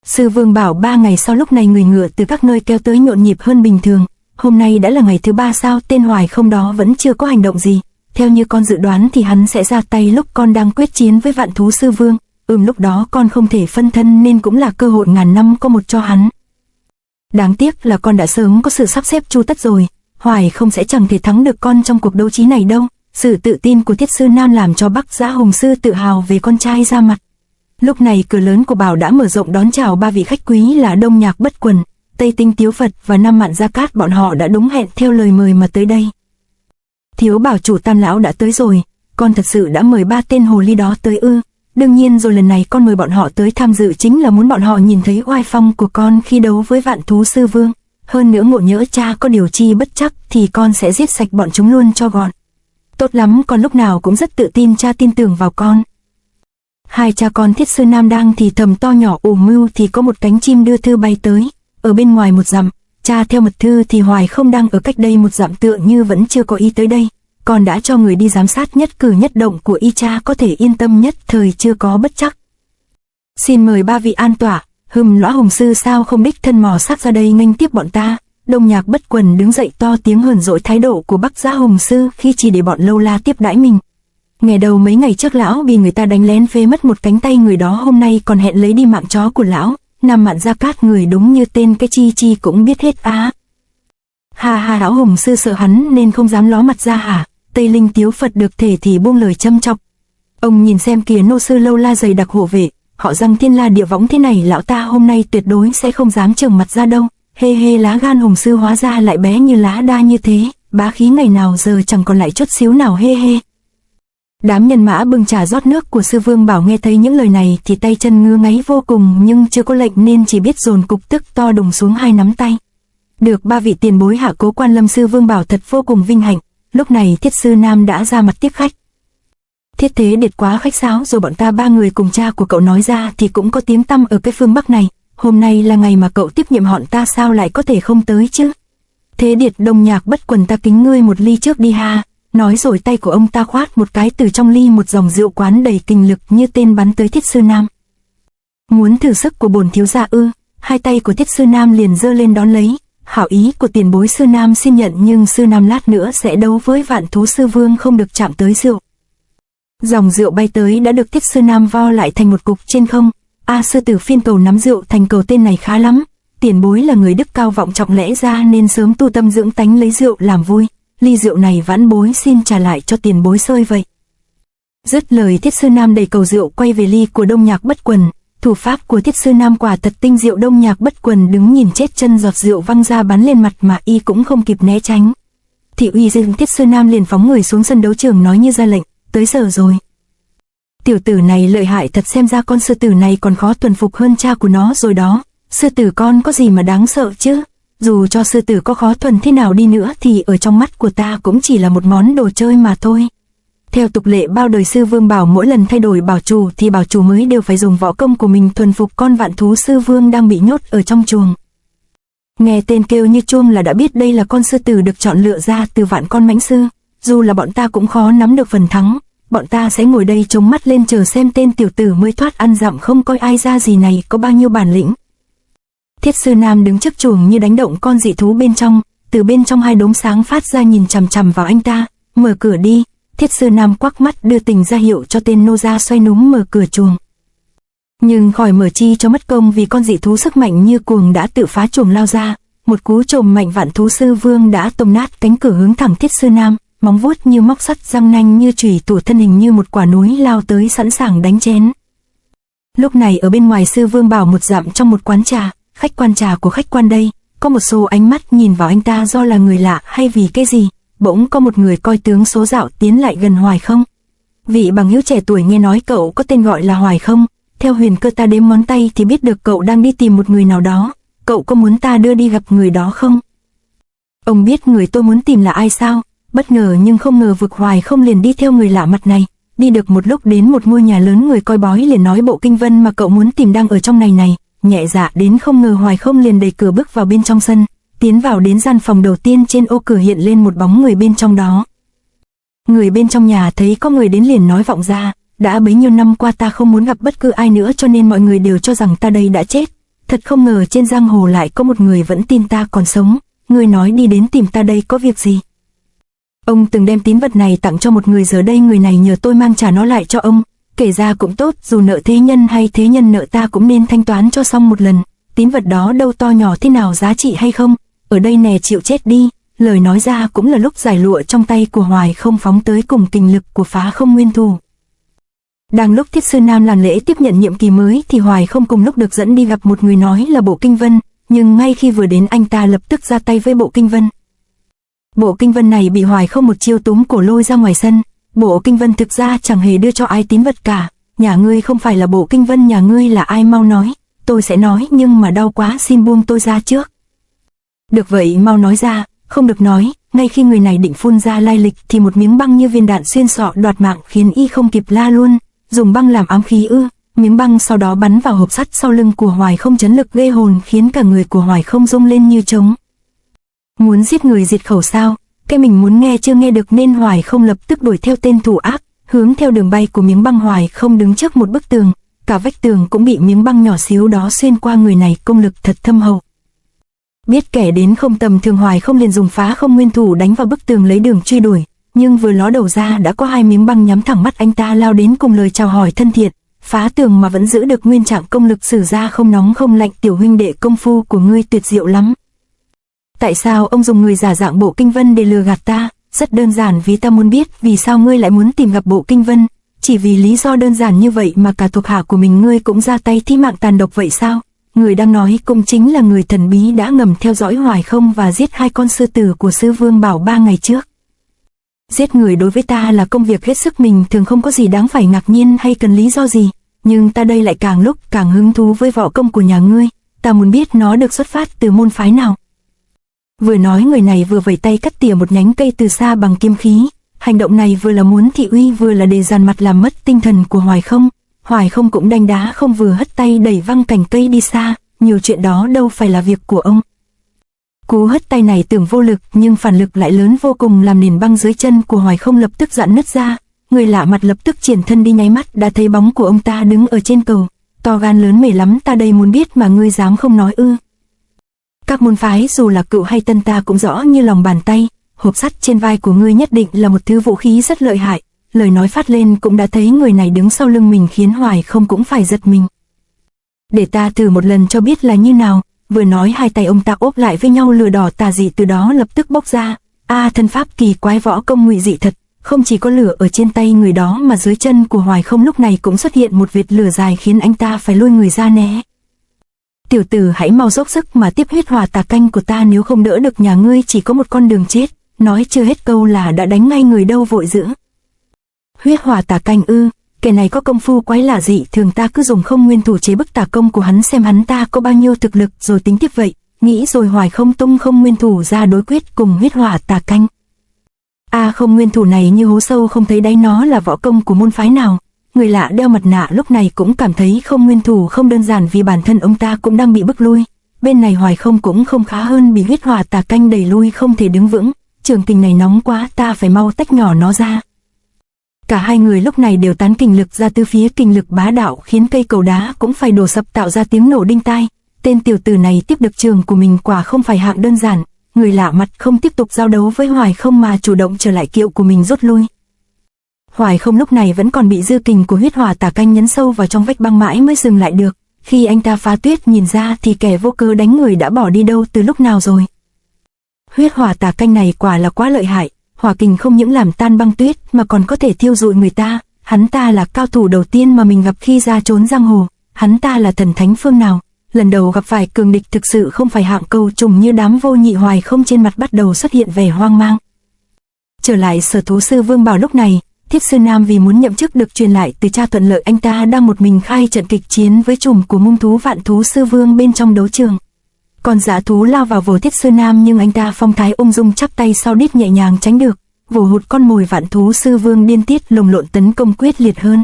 Sư Vương Bảo 3 ngày sau lúc này người ngựa từ các nơi kéo tới nhộn nhịp hơn bình thường. Hôm nay đã là ngày thứ 3 sao tên Hoài Không đó vẫn chưa có hành động gì. Theo như con dự đoán thì hắn sẽ ra tay lúc con đang quyết chiến với Vạn Thú Sư Vương. Lúc đó con không thể phân thân nên cũng là cơ hội ngàn năm có một cho hắn. Đáng tiếc là con đã sớm có sự sắp xếp chu tất rồi. Hoài Không sẽ chẳng thể thắng được con trong cuộc đấu trí này đâu. Sự tự tin của Thiết Sư Nam làm cho Bắc Giá Hùng sư tự hào về con trai ra mặt. Lúc này cửa lớn của Bảo đã mở rộng đón chào ba vị khách quý là Đông Nhạc Bất Quần, Tây Tinh Tiếu Phật và Nam Mạn Gia Cát. Bọn họ đã đúng hẹn theo lời mời mà tới đây. Thiếu bảo chủ Tam lão đã tới rồi, con thật sự đã mời 3 tên hồ ly đó tới ư? Đương nhiên rồi, lần này con mời bọn họ tới tham dự chính là muốn bọn họ nhìn thấy oai phong của con khi đấu với Vạn Thú Sư Vương. Hơn nữa ngộ nhỡ cha có điều chi bất chắc thì con sẽ giết sạch bọn chúng luôn cho gọn. Tốt lắm, con lúc nào cũng rất tự tin, cha tin tưởng vào con. Hai cha con Thiết Sư Nam đang thì thầm to nhỏ ủ mưu thì có một cánh chim đưa thư bay tới. Ở bên ngoài 1 dặm, cha theo mật thư thì Hoài Không đang ở cách đây 1 dặm tựa như vẫn chưa có ý tới đây. Con đã cho người đi giám sát nhất cử nhất động của y, cha có thể yên tâm nhất thời chưa có bất chắc. Xin mời 3 vị an tọa. Lõa Hùng sư sao không đích thân mò xác ra đây nghênh tiếp bọn ta? Đông Nhạc Bất Quần đứng dậy to tiếng hờn dỗi thái độ của Bắc Giá Hùng sư khi chỉ để bọn lâu la tiếp đãi mình. Nghe đầu mấy ngày trước lão bị người ta đánh lén phế mất một cánh tay, người đó hôm nay còn hẹn lấy đi mạng chó của lão. Nam Mạn Gia Cát người đúng như tên cái chi cũng biết hết á. Ha, lão Hùng sư sợ hắn nên không dám ló mặt ra hả? Tây Linh Tiếu Phật được thể thì buông lời châm chọc. Ông nhìn xem kìa, nô sư lâu la dày đặc hộ vệ, họ rằng thiên la địa võng thế này, lão ta hôm nay tuyệt đối sẽ không dám trừng mặt ra đâu. Hê, lá gan Hùng sư hóa ra lại bé như lá đa như thế, bá khí ngày nào giờ chẳng còn lại chút xíu nào. Hê. Đám nhân mã bưng trà rót nước của Sư Vương Bảo nghe thấy những lời này thì tay chân ngứa ngáy vô cùng, nhưng chưa có lệnh nên chỉ biết dồn cục tức to đùng xuống hai nắm tay. Được 3 vị tiền bối hạ cố quan lâm, Sư Vương Bảo thật vô cùng vinh hạnh. Lúc này Thiết Sư Nam đã ra mặt tiếp khách. Thiết thế điệt quá khách sáo rồi, bọn ta 3 người cùng cha của cậu nói ra thì cũng có tiếng tăm ở cái phương Bắc này. Hôm nay là ngày mà cậu tiếp nhiệm họ, ta sao lại có thể không tới chứ? Thế điệt Đông Nhạc Bất Quần, ta kính ngươi một ly trước đi ha. Nói rồi tay của ông ta khoát một cái, từ trong ly một dòng rượu quán đầy kinh lực như tên bắn tới Thiết Sư Nam. Muốn thử sức của bổn thiếu gia ư? Hai tay của Thiết Sư Nam liền giơ lên đón lấy. Hảo ý của tiền bối Sư Nam xin nhận, nhưng Sư Nam lát nữa sẽ đấu với Vạn Thú Sư Vương, không được chạm tới rượu. Dòng rượu bay tới đã được Thiết Sư Nam vo lại thành một cục trên không. Sư tử phiên cầu nắm rượu thành cầu, tên này khá lắm. Tiền bối là người đức cao vọng trọng, lẽ ra nên sớm tu tâm dưỡng tánh lấy rượu làm vui. Ly rượu này vãn bối xin trả lại cho tiền bối sơi vậy. Dứt lời, Thiết Sư Nam đẩy cầu rượu quay về ly của Đông Nhạc Bất Quần. Thủ pháp của Thiết Sư Nam quả thật tinh diệu. Đông Nhạc Bất Quần đứng nhìn chết chân giọt rượu văng ra bắn lên mặt mà y cũng không kịp né tránh. Thị uy dưng, Thiết Sư Nam liền phóng người xuống sân đấu trường nói như ra lệnh, tới giờ rồi. Tiểu tử này lợi hại thật, xem ra con sư tử này còn khó thuần phục hơn cha của nó rồi đó. Sư tử con có gì mà đáng sợ chứ? Dù cho sư tử có khó thuần thế nào đi nữa thì ở trong mắt của ta cũng chỉ là một món đồ chơi mà thôi. Theo tục lệ bao đời, Sư Vương Bảo mỗi lần thay đổi bảo chủ thì bảo chủ mới đều phải dùng võ công của mình thuần phục con Vạn Thú Sư Vương đang bị nhốt ở trong chuồng. Nghe tên kêu như chuông là đã biết đây là con sư tử được chọn lựa ra từ vạn con mãnh sư. Dù là bọn ta cũng khó nắm được phần thắng. Bọn ta sẽ ngồi đây chống mắt lên chờ xem tên tiểu tử mới thoát ăn dặm không coi ai ra gì này có bao nhiêu bản lĩnh. Thiết Sư Nam đứng trước chuồng như đánh động con dị thú bên trong, từ bên trong hai đốm sáng phát ra nhìn chằm chằm vào anh ta. Mở cửa đi. Thiết Sư Nam quắc mắt đưa tình ra hiệu cho tên nô gia xoay núm mở cửa chuồng. Nhưng khỏi mở chi cho mất công, vì con dị thú sức mạnh như cuồng đã tự phá chuồng lao ra. Một cú chồm mạnh Vạn Thú Sư Vương đã tông nát cánh cửa hướng thẳng Thiết Sư Nam, móng vuốt như móc sắt, răng nanh như chùy thủ, thân hình như một quả núi lao tới sẵn sàng đánh chén. Lúc này ở bên ngoài Sư Vương Bảo một dặm trong một quán trà, khách quan trà của khách quan đây, có một số ánh mắt nhìn vào anh ta do là người lạ hay vì cái gì. Bỗng có một người coi tướng số dạo tiến lại gần Hoài Không. Vị bằng hữu trẻ tuổi nghe nói cậu có tên gọi là Hoài Không, theo huyền cơ ta đếm ngón tay thì biết được cậu đang đi tìm một người nào đó. Cậu có muốn ta đưa đi gặp người đó không? Ông biết người tôi muốn tìm là ai sao? Bất ngờ nhưng không ngờ vực Hoài Không liền đi theo người lạ mặt này. Đi được một lúc đến một ngôi nhà lớn, người coi bói liền nói bộ kinh vân mà cậu muốn tìm đang ở trong này. Nhẹ dạ đến không ngờ Hoài Không liền đẩy cửa bước vào bên trong sân. Tiến vào đến gian phòng đầu tiên, trên ô cửa hiện lên một bóng người bên trong đó. Người bên trong nhà thấy có người đến liền nói vọng ra, đã bấy nhiêu năm qua ta không muốn gặp bất cứ ai nữa, cho nên mọi người đều cho rằng ta đây đã chết. Thật không ngờ trên giang hồ lại có một người vẫn tin ta còn sống. Người nói đi đến tìm ta đây có việc gì? Ông từng đem tín vật này tặng cho một người, giờ đây người này nhờ tôi mang trả nó lại cho ông. Kể ra cũng tốt, dù nợ thế nhân hay thế nhân nợ ta cũng nên thanh toán cho xong một lần. Tín vật đó đâu to nhỏ thế nào, giá trị hay không? Ở đây nè, chịu chết đi. Lời nói ra cũng là lúc giải lụa trong tay của Hoài Không phóng tới cùng kình lực của Phá Không Nguyên Thù. Đang lúc Thiết Sư Nam làm lễ tiếp nhận nhiệm kỳ mới thì Hoài Không cùng lúc được dẫn đi gặp một người nói là Bộ Kinh Vân, nhưng ngay khi vừa đến anh ta lập tức ra tay với Bộ Kinh Vân. Bộ Kinh Vân này bị Hoài Không một chiêu túm cổ lôi ra ngoài sân. Bộ Kinh Vân thực ra chẳng hề đưa cho ai tín vật cả. Nhà ngươi không phải là Bộ Kinh Vân, nhà ngươi là ai mau nói. Tôi sẽ nói, nhưng mà đau quá, xin buông tôi ra trước. Được vậy, mau nói ra. Không được nói. Ngay khi người này định phun ra lai lịch thì một miếng băng như viên đạn xuyên sọ đoạt mạng, khiến y không kịp la luôn. Dùng băng làm ám khí ư? Miếng băng sau đó bắn vào hộp sắt sau lưng của Hoài Không, chấn lực ghê hồn, khiến cả người của Hoài Không rung lên như trống. Muốn giết người diệt khẩu sao? Cái mình muốn nghe chưa nghe được, nên Hoài Không lập tức đuổi theo tên thủ ác, hướng theo đường bay của miếng băng. Hoài Không đứng trước một bức tường, cả vách tường cũng bị miếng băng nhỏ xíu đó xuyên qua. Người này công lực thật thâm hậu. Biết kẻ đến không tầm thường, Hoài Không liền dùng Phá Không Nguyên Thủ đánh vào bức tường lấy đường truy đuổi, nhưng vừa ló đầu ra đã có hai miếng băng nhắm thẳng mắt anh ta, lao đến cùng lời chào hỏi thân thiện. Phá tường mà vẫn giữ được nguyên trạng, công lực sử ra không nóng không lạnh, tiểu huynh đệ công phu của ngươi tuyệt diệu lắm. Tại sao ông dùng người giả dạng Bộ Kinh Vân để lừa gạt ta? Rất đơn giản, vì ta muốn biết vì sao ngươi lại muốn tìm gặp Bộ Kinh Vân. Chỉ vì lý do đơn giản như vậy mà cả thuộc hạ của mình ngươi cũng ra tay thi mạng tàn độc vậy sao? Người đang nói cũng chính là người thần bí đã ngầm theo dõi Hoài Không và giết hai con sư tử của Sư Vương Bảo 3 ngày trước. Giết người đối với ta là công việc hết sức bình thường, không có gì đáng phải ngạc nhiên hay cần lý do gì. Nhưng ta đây lại càng lúc càng hứng thú với võ công của nhà ngươi. Ta muốn biết nó được xuất phát từ môn phái nào. Vừa nói, người này vừa vẩy tay cắt tỉa một nhánh cây từ xa bằng kim khí. Hành động này vừa là muốn thị uy, vừa là để dàn mặt làm mất tinh thần của Hoài Không. Hoài Không cũng đanh đá không, vừa hất tay đẩy văng cành cây đi xa. Nhiều chuyện đó đâu phải là việc của ông. Cú hất tay này tưởng vô lực nhưng phản lực lại lớn vô cùng, làm nền băng dưới chân của Hoài Không lập tức giãn nứt ra. Người lạ mặt lập tức triển thân đi, nháy mắt đã thấy bóng của ông ta đứng ở trên cầu. To gan lớn mề lắm, ta đây muốn biết mà ngươi dám không nói ư? Các môn phái dù là cựu hay tân ta cũng rõ như lòng bàn tay. Hộp sắt trên vai của ngươi nhất định là một thứ vũ khí rất lợi hại. Lời nói phát lên cũng đã thấy người này đứng sau lưng mình, khiến Hoài Không cũng phải giật mình. Để ta thử một lần cho biết là như nào. Vừa nói, hai tay ông ta ốp lại với nhau, lửa đỏ tà dị từ đó lập tức bốc ra. Thân pháp kỳ quái, võ công ngụy dị thật. Không chỉ có lửa ở trên tay người đó mà dưới chân của Hoài Không lúc này cũng xuất hiện một vệt lửa dài, khiến anh ta phải lôi người ra né. Tiểu tử, hãy mau dốc sức mà tiếp huyết hỏa tà canh của ta, nếu không đỡ được nhà ngươi chỉ có một con đường chết. Nói chưa hết câu là đã đánh ngay người, đâu vội giữ. Huyết hỏa tà canh ư? Kẻ này có công phu quái lạ dị thường, ta cứ dùng Không Nguyên Thủ chế bức tà công của hắn, xem hắn ta có bao nhiêu thực lực rồi tính tiếp vậy. Nghĩ rồi Hoài Không tung Không Nguyên Thủ ra đối quyết cùng huyết hỏa tà canh. Không Nguyên Thủ này như hố sâu không thấy đáy, nó là võ công của môn phái nào? Người lạ đeo mặt nạ lúc này cũng cảm thấy Không Nguyên Thủ không đơn giản, vì bản thân ông ta cũng đang bị bức lui. Bên này Hoài Không cũng không khá hơn, bị huyết hỏa tà canh đẩy lui không thể đứng vững. Trường kình này nóng quá, ta phải mau tách nhỏ nó ra. Cả hai người lúc này đều tán kình lực ra từ phía, kình lực bá đạo khiến cây cầu đá cũng phải đổ sập, tạo ra tiếng nổ đinh tai. tên tiểu tử này tiếp được trường của mình quả không phải hạng đơn giản. Người lạ mặt không tiếp tục giao đấu với Hoài Không mà chủ động trở lại kiệu của mình rút lui. Hoài Không lúc này vẫn còn bị dư kình của huyết hỏa tà canh nhấn sâu vào trong vách băng mãi mới dừng lại được. Khi anh ta phá tuyết nhìn ra thì kẻ vô cớ đánh người đã bỏ đi đâu từ lúc nào rồi. Huyết hỏa tà canh này quả là quá lợi hại, hỏa kình không những làm tan băng tuyết mà còn có thể thiêu rụi người ta. Hắn ta là cao thủ đầu tiên mà mình gặp khi ra trốn giang hồ. Hắn ta là thần thánh phương nào? Lần đầu gặp phải cường địch thực sự không phải hạng câu trùng như đám vô nhị. Hoài Không trên mặt bắt đầu xuất hiện vẻ hoang mang. Trở lại Sở Thú Sư Vương Bảo lúc này, Thiết Sư Nam vì muốn nhậm chức được truyền lại từ cha thuận lợi, anh ta đang một mình khai trận kịch chiến với trùm của Mông Thú Vạn Thú Sư Vương bên trong đấu trường. Con dã thú lao vào vồ Thiết Sư Nam nhưng anh ta phong thái ung dung chắp tay sau đít nhẹ nhàng tránh được, vồ hụt con mồi. Vạn Thú Sư Vương điên tiết lồng lộn tấn công quyết liệt hơn.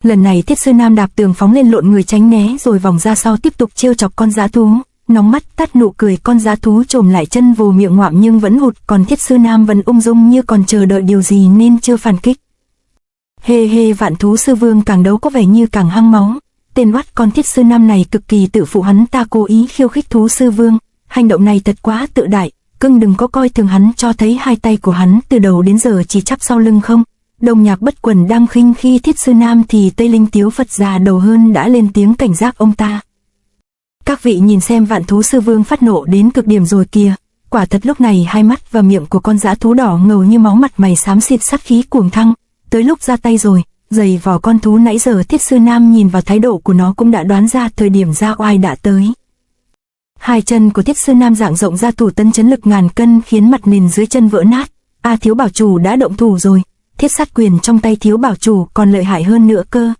Lần này Thiết Sư Nam đạp tường phóng lên lộn người tránh né rồi vòng ra sau tiếp tục trêu chọc con dã thú. Nóng mắt tắt nụ cười, con dã thú trồm lại chân vồ miệng ngoạm nhưng vẫn hụt, còn Thiết Sư Nam vẫn ung dung như còn chờ đợi điều gì nên chưa phản kích. Hê hê, Vạn Thú Sư Vương càng đấu có vẻ như càng hăng máu. Tên oắt con Thiết Sư Nam này cực kỳ tự phụ, hắn ta cố ý khiêu khích Thú Sư Vương. Hành động này thật quá tự đại, cưng đừng có coi thường hắn, cho thấy hai tay của hắn từ đầu đến giờ chỉ chắp sau lưng không. Đồng Nhạc Bất Quần đang khinh khi Thiết Sư Nam thì Tây Linh Tiếu Phật già đầu hơn đã lên tiếng cảnh giác ông ta. Các vị nhìn xem, Vạn Thú Sư Vương phát nộ đến cực điểm rồi kìa. Quả thật lúc này hai mắt và miệng của con dã thú đỏ ngầu như máu, mặt mày xám xịt, sát khí cuồng thăng. Tới lúc ra tay rồi, giày vò con thú nãy giờ Thiết Sư Nam nhìn vào thái độ của nó cũng đã đoán ra thời điểm ra oai đã tới. Hai chân của Thiết Sư Nam dạng rộng ra thủ tấn chấn lực ngàn cân khiến mặt nền dưới chân vỡ nát. Thiếu bảo chủ đã động thủ rồi. Thiết sát quyền trong tay Thiếu bảo chủ còn lợi hại hơn nữa cơ.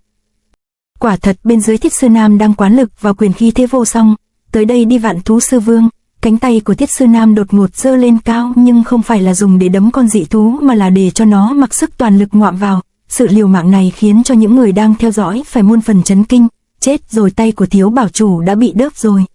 Quả thật bên dưới Thiết Sư Nam đang quán lực và quyền khí thế vô song. Tới đây đi Vạn Thú Sư Vương. Cánh tay của Thiết Sư Nam đột ngột giơ lên cao nhưng không phải là dùng để đấm con dị thú mà là để cho nó mặc sức toàn lực ngoạm vào. Sự liều mạng này khiến cho những người đang theo dõi phải muôn phần chấn kinh. Chết rồi, tay của Thiếu bảo chủ đã bị đớp rồi.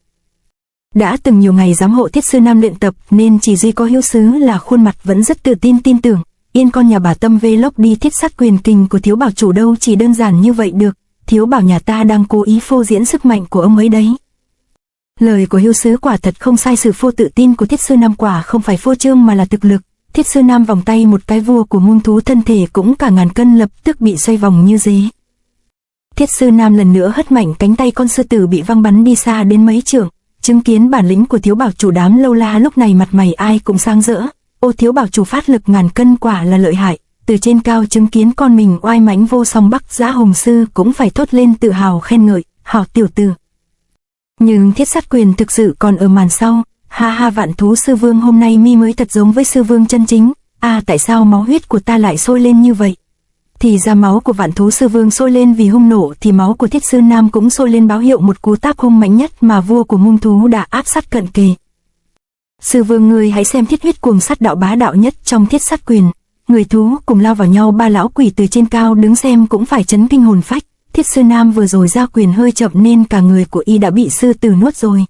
Đã từng nhiều ngày giám hộ Thiết Sư Nam luyện tập nên chỉ duy có Hữu Sứ là khuôn mặt vẫn rất tự tin tưởng. Yên con nhà bà Tâm vlog đi, thiết sát quyền kình của Thiếu bảo chủ đâu chỉ đơn giản như vậy được. Thiếu bảo nhà ta đang cố ý phô diễn sức mạnh của ông ấy đấy. Lời của Hữu Sứ quả thật không sai, sự phô tự tin của Thiết Sư Nam quả không phải phô trương mà là thực lực. Thiết Sư Nam vòng tay một cái, vua của Mông Thú thân thể cũng cả ngàn cân lập tức bị xoay vòng như dế. Thiết Sư Nam lần nữa hất mạnh cánh tay, con sư tử bị văng bắn đi xa đến mấy trượng. Chứng kiến bản lĩnh của Thiếu bảo chủ, đám lâu la lúc này mặt mày ai cũng sáng rỡ. Ô, Thiếu bảo chủ phát lực ngàn cân quả là lợi hại. Từ trên cao chứng kiến con mình oai mãnh vô song, Bắc Giá Hùng Sư cũng phải thốt lên tự hào khen ngợi, hảo tiểu tử. Nhưng thiết sát quyền thực sự còn ở màn sau. Ha ha, Vạn Thú Sư Vương hôm nay mi mới thật giống với Sư Vương chân chính. Tại sao máu huyết của ta lại sôi lên như vậy? Thì ra máu của Vạn Thú Sư Vương sôi lên vì hung nộ, thì máu của Thiết Sư Nam cũng sôi lên báo hiệu một cú táp hung mạnh nhất mà vua của Mông Thú đã áp sát cận kề. Sư Vương, ngươi hãy xem thiết huyết cuồng sát đạo bá đạo nhất trong thiết sát quyền. Người thú cùng lao vào nhau, ba lão quỷ từ trên cao đứng xem cũng phải chấn kinh hồn phách. Thiết Sư Nam vừa rồi ra quyền hơi chậm nên cả người của y đã bị sư tử nuốt rồi.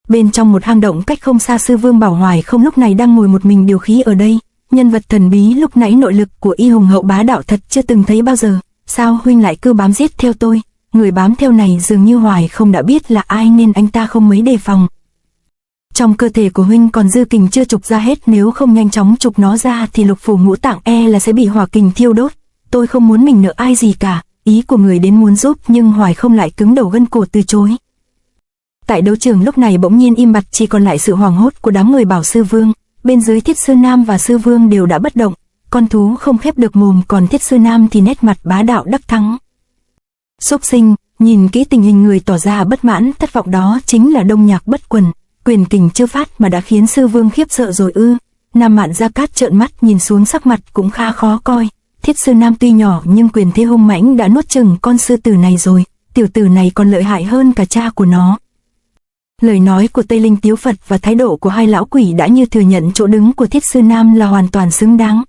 Bên trong một hang động cách không xa, Sư Vương Bảo Hoài Không lúc này đang ngồi một mình điều khí ở đây. Nhân vật thần bí lúc nãy nội lực của y hùng hậu bá đạo thật chưa từng thấy bao giờ. Sao huynh lại cứ bám giết theo tôi? Người bám theo này dường như Hoài Không đã biết là ai nên anh ta không mấy đề phòng. Trong cơ thể của huynh còn dư kình chưa trục ra hết, nếu không nhanh chóng trục nó ra thì lục phủ ngũ tạng là sẽ bị hỏa kình thiêu đốt. Tôi không muốn mình nợ ai gì cả. Ý của người đến muốn giúp nhưng Hoài Không lại cứng đầu gân cổ từ chối. Tại đấu trường lúc này bỗng nhiên im bặt, chỉ còn lại sự hoảng hốt của đám người Bảo Sư Vương. Bên dưới Thiết Sư Nam và Sư Vương đều đã bất động. Con thú không khép được mồm, còn Thiết Sư Nam thì nét mặt bá đạo đắc thắng. Xúc sinh, nhìn kỹ tình hình người tỏ ra bất mãn thất vọng đó chính là Đông Nhạc Bất Quần. Quyền kình chưa phát mà đã khiến Sư Vương khiếp sợ rồi ư? Nam Mạn Gia Cát trợn mắt nhìn xuống, sắc mặt cũng khá khó coi. Thiết Sư Nam tuy nhỏ nhưng quyền thế hung mãnh đã nuốt chửng con sư tử này rồi. Tiểu tử này còn lợi hại hơn cả cha của nó. Lời nói của Tây Linh Tiếu Phật và thái độ của hai lão quỷ đã như thừa nhận chỗ đứng của Thiết Sư Nam là hoàn toàn xứng đáng.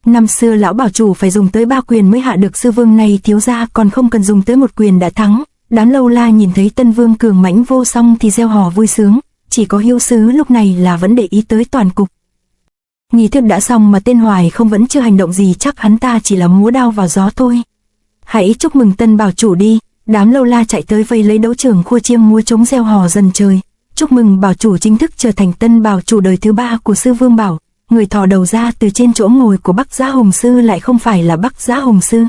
Năm xưa lão bảo chủ phải dùng tới 3 quyền mới hạ được Sư Vương này, thiếu gia còn không cần dùng tới 1 quyền đã thắng. Đám lâu la nhìn thấy Tân Vương cường mãnh vô song thì reo hò vui sướng. Chỉ có Hữu Sứ lúc này là vẫn để ý tới toàn cục. Nghi thức đã xong mà tên Hoài Không vẫn chưa hành động gì, chắc hắn ta chỉ là múa đao vào gió thôi. Hãy chúc mừng Tân bảo chủ đi. đám lâu la chạy tới vây lấy đấu trưởng khua chiêng múa trống reo hò dần trời. Chúc mừng bảo chủ chính thức trở thành tân bảo chủ đời thứ 3 của Sư Vương Bảo. Người thò đầu ra từ trên chỗ ngồi của Bắc Giá Hùng Sư lại không phải là Bắc Giá Hùng Sư.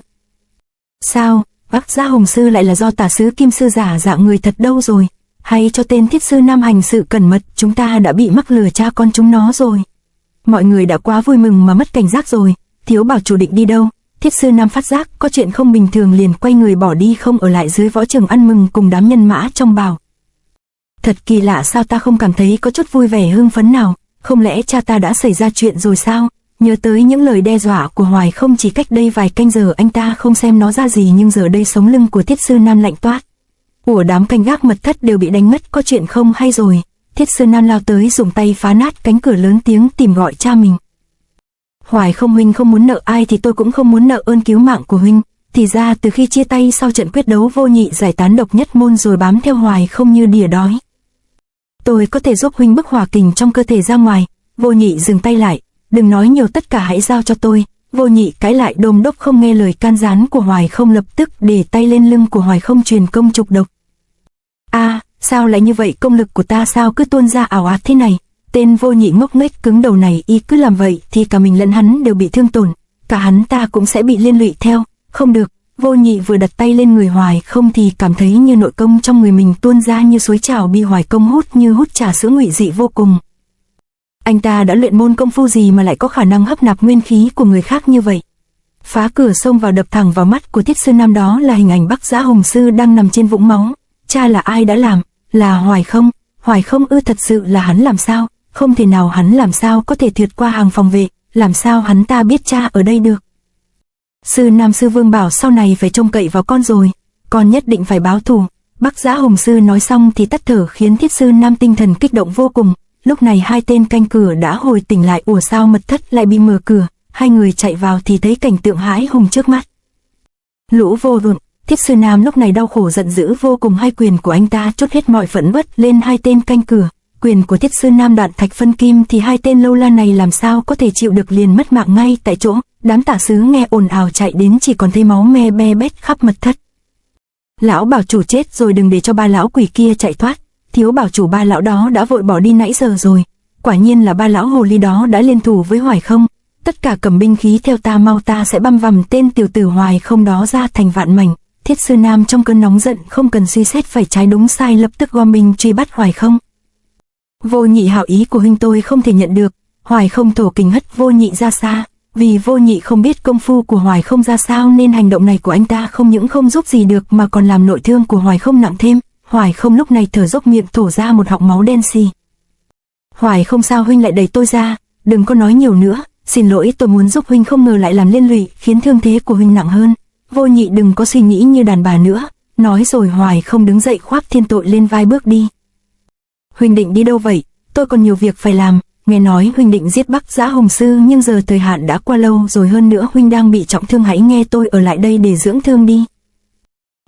Sao, Bắc Giá Hùng Sư lại là do tả sứ Kim Sư giả dạng người thật đâu rồi? Hay cho tên Thiết Sư Nam hành sự cẩn mật, chúng ta đã bị mắc lừa cha con chúng nó rồi. Mọi người đã quá vui mừng mà mất cảnh giác rồi. Thiếu bảo chủ định đi đâu? Thiết Sư Nam phát giác có chuyện không bình thường liền quay người bỏ đi, không ở lại dưới võ trường ăn mừng cùng đám nhân mã trong bảo. Thật kỳ lạ, sao ta không cảm thấy có chút vui vẻ hưng phấn nào? Không lẽ cha ta đã xảy ra chuyện rồi sao? Nhớ tới những lời đe dọa của Hoài Không chỉ cách đây vài canh giờ, anh ta không xem nó ra gì, nhưng giờ đây sống lưng của Thiết Sư Nam lạnh toát. Của đám canh gác mật thất đều bị đánh mất, có chuyện không hay rồi. Thiết Sư Nam lao tới dùng tay phá nát cánh cửa, lớn tiếng tìm gọi cha mình. Hoài Không huynh không muốn nợ ai thì tôi cũng không muốn nợ ơn cứu mạng của huynh. Thì ra từ khi chia tay sau trận quyết đấu, Vô Nhị giải tán độc nhất môn rồi bám theo Hoài Không như đỉa đói. Tôi có thể giúp huynh bức hỏa kình trong cơ thể ra ngoài. Vô Nhị dừng tay lại, đừng nói nhiều, tất cả hãy giao cho tôi. Vô Nhị cãi lại đôm đốc không nghe lời can gián của Hoài Không, lập tức để tay lên lưng của Hoài Không truyền công trục độc. Sao lại như vậy, công lực của ta sao cứ tuôn ra ảo ạt thế này? Tên Vô Nhị ngốc nghếch cứng đầu này, y cứ làm vậy thì cả mình lẫn hắn đều bị thương tổn, cả hắn ta cũng sẽ bị liên lụy theo. Không được. Vô Nhị vừa đặt tay lên người Hoài Không thì cảm thấy như nội công trong người mình tuôn ra như suối trào, bị Hoài Công hút như hút trà sữa, ngụy dị vô cùng. Anh ta đã luyện môn công phu gì mà lại có khả năng hấp nạp nguyên khí của người khác như vậy? Phá cửa xông vào đập thẳng vào mắt của Thiết Sư Nam, đó là hình ảnh Bắc Giá Hùng Sư đang nằm trên vũng máu. Cha là ai đã làm? Là Hoài Không. Hoài Không ư? Thật sự là hắn làm sao? Không thể nào, hắn làm sao có thể vượt qua hàng phòng vệ? Làm sao hắn ta biết cha ở đây được? Sư Nam Sư Vương bảo sau này phải trông cậy vào con rồi, con nhất định phải báo thù. Bắc Giá Hùng Sư nói xong thì tắt thở, khiến Thiết Sư Nam tinh thần kích động vô cùng. Lúc này hai tên canh cửa đã hồi tỉnh lại. Ủa, sao mật thất lại bị mở cửa? Hai người chạy vào thì thấy cảnh tượng hãi hùng trước mắt. Lũ vô dụng. Thiết Sư Nam lúc này đau khổ giận dữ vô cùng, hai quyền của anh ta trút hết mọi phẫn uất lên hai tên canh cửa. Quyền của Thiết Sư Nam đoạn thạch phân kim thì hai tên lâu la này làm sao có thể chịu được, liền mất mạng ngay tại chỗ. Đám tả sứ nghe ồn ào chạy đến, chỉ còn thấy máu me be bét khắp mật thất. Lão bảo chủ chết rồi, đừng để cho ba lão quỷ kia chạy thoát. Thiếu bảo chủ, ba lão đó đã vội bỏ đi nãy giờ rồi. Quả nhiên là ba lão hồ ly đó đã liên thủ với Hoài Không. Tất cả cầm binh khí theo ta, mau, ta sẽ băm vằm tên tiểu tử Hoài Không đó ra thành vạn mảnh. Thiết Sư Nam trong cơn nóng giận không cần suy xét phải trái đúng sai, lập tức gom binh truy bắt Hoài Không. Vô Nhị, hảo ý của huynh tôi không thể nhận được. Hoài Không thổ kình hất Vô Nhị ra xa. Vì Vô Nhị không biết công phu của Hoài Không ra sao nên hành động này của anh ta không những không giúp gì được mà còn làm nội thương của Hoài Không nặng thêm. Hoài Không lúc này thở dốc, miệng thổ ra một họng máu đen xì. Hoài Không, sao huynh lại đẩy tôi ra? Đừng có nói nhiều nữa. Xin lỗi, tôi muốn giúp huynh, không ngờ lại làm liên lụy khiến thương thế của huynh nặng hơn. Vô Nhị đừng có suy nghĩ như đàn bà nữa. Nói rồi Hoài Không đứng dậy khoác thiên tội lên vai bước đi. Huynh định đi đâu vậy? Tôi còn nhiều việc phải làm. Nghe nói huynh định giết Bắc Giá Hùng Sư, nhưng giờ thời hạn đã qua lâu rồi, hơn nữa huynh đang bị trọng thương, hãy nghe tôi ở lại đây để dưỡng thương đi.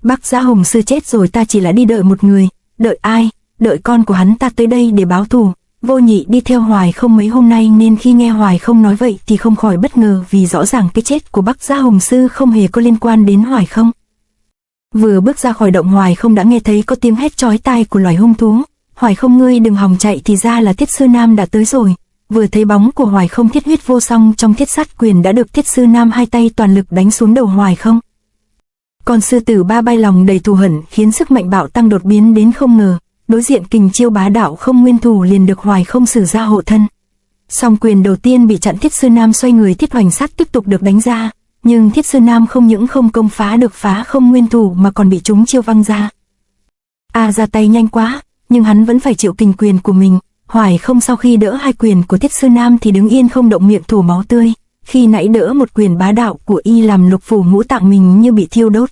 Bắc Giá Hùng Sư chết rồi, ta chỉ là đi đợi một người. Đợi ai? Đợi con của hắn ta tới đây để báo thù. Vô Nhị đi theo Hoài Không mấy hôm nay nên khi nghe Hoài Không nói vậy thì không khỏi bất ngờ, vì rõ ràng cái chết của Bắc Giá Hùng Sư không hề có liên quan đến Hoài Không. Vừa bước ra khỏi động, Hoài Không đã nghe thấy có tiếng hét chói tai của loài hung thú. Hoài Không, ngươi đừng hòng chạy, thì ra là Thiết Sư Nam đã tới rồi. Vừa thấy bóng của Hoài Không, thiết huyết vô song trong thiết sát quyền đã được Thiết Sư Nam hai tay toàn lực đánh xuống đầu Hoài Không. Con sư tử ba bay lòng đầy thù hận khiến sức mạnh bạo tăng đột biến đến không ngờ. Đối diện kình chiêu bá đạo không nguyên thủ liền được Hoài Không sử ra hộ thân. Song quyền đầu tiên bị chặn, Thiết Sư Nam xoay người, Thiết Hoành Sát tiếp tục được đánh ra, nhưng Thiết Sư Nam không những không công phá được phá không nguyên thủ mà còn bị trúng chiêu văng ra. Ra tay nhanh quá, nhưng hắn vẫn phải chịu kình quyền của mình. Hoài Không sau khi đỡ hai quyền của Thiết Sư Nam thì đứng yên không động, miệng thổ máu tươi. Khi nãy đỡ một quyền bá đạo của y làm lục phủ ngũ tạng mình như bị thiêu đốt.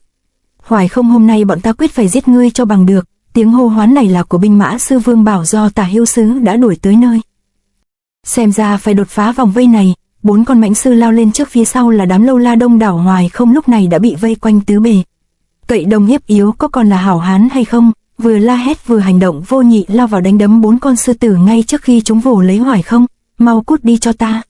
Hoài Không, hôm nay bọn ta quyết phải giết ngươi cho bằng được. Tiếng hô hoán này là của binh mã Sư Vương Bảo do Tả Hiêu Sứ đã đuổi tới nơi. Xem ra phải đột phá vòng vây này. 4 con mãnh sư lao lên trước, phía sau là đám lâu la đông đảo. Hoài Không lúc này đã bị vây quanh tứ bề. Cậy đồng hiếp yếu có còn là hảo hán hay không? Vừa la hét vừa hành động, Vô Nhị lao vào đánh đấm 4 con sư tử ngay trước khi chúng vồ lấy Hoài Không. Mau cút đi cho ta.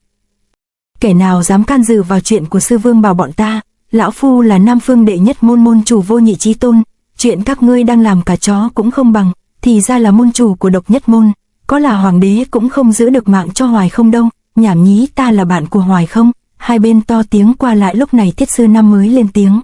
Kẻ nào dám can dự vào chuyện của Sư Vương Bảo bọn ta? Lão phu là Nam Phương đệ nhất môn môn chủ Vô Nhị chí tôn, chuyện các ngươi đang làm cả chó cũng không bằng, thì ra là môn chủ của độc nhất môn, có là hoàng đế cũng không giữ được mạng cho Hoài Không đâu, nhảm nhí, ta là bạn của Hoài Không. Hai bên to tiếng qua lại, lúc này Thiết Sư Nam mới lên tiếng.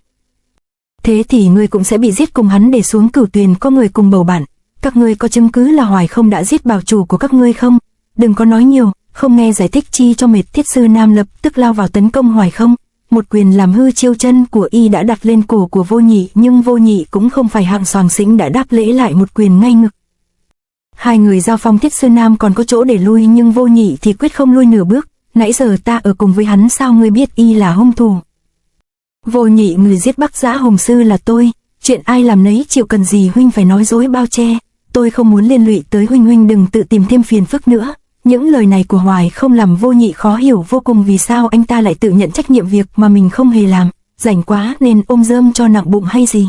Thế thì ngươi cũng sẽ bị giết cùng hắn, để xuống Cửu Tuyền có người cùng bầu bạn. Các ngươi có chứng cứ là Hoài Không đã giết bảo chủ của các ngươi không? Đừng có nói nhiều, không nghe giải thích chi cho mệt. Thiết Sư Nam lập tức lao vào tấn công Hoài Không. Một quyền làm hư chiêu chân của y đã đặt lên cổ của Vô Nhị, nhưng Vô Nhị cũng không phải hạng soàng xĩnh, đã đáp lễ lại một quyền ngay ngực. Hai người giao phong, Thiết Sư Nam còn có chỗ để lui, nhưng Vô Nhị thì quyết không lui nửa bước. Nãy giờ ta ở cùng với hắn, sao ngươi biết y là hung thủ? Vô Nhị, người giết Bắc Giá Hồng Sư là tôi, chuyện ai làm nấy chịu, cần gì huynh phải nói dối bao che. Tôi không muốn liên lụy tới huynh, huynh đừng tự tìm thêm phiền phức nữa. Những lời này của Hoài Không làm Vô Nhị khó hiểu vô cùng, vì sao anh ta lại tự nhận trách nhiệm việc mà mình không hề làm, rảnh quá nên ôm rơm cho nặng bụng hay gì.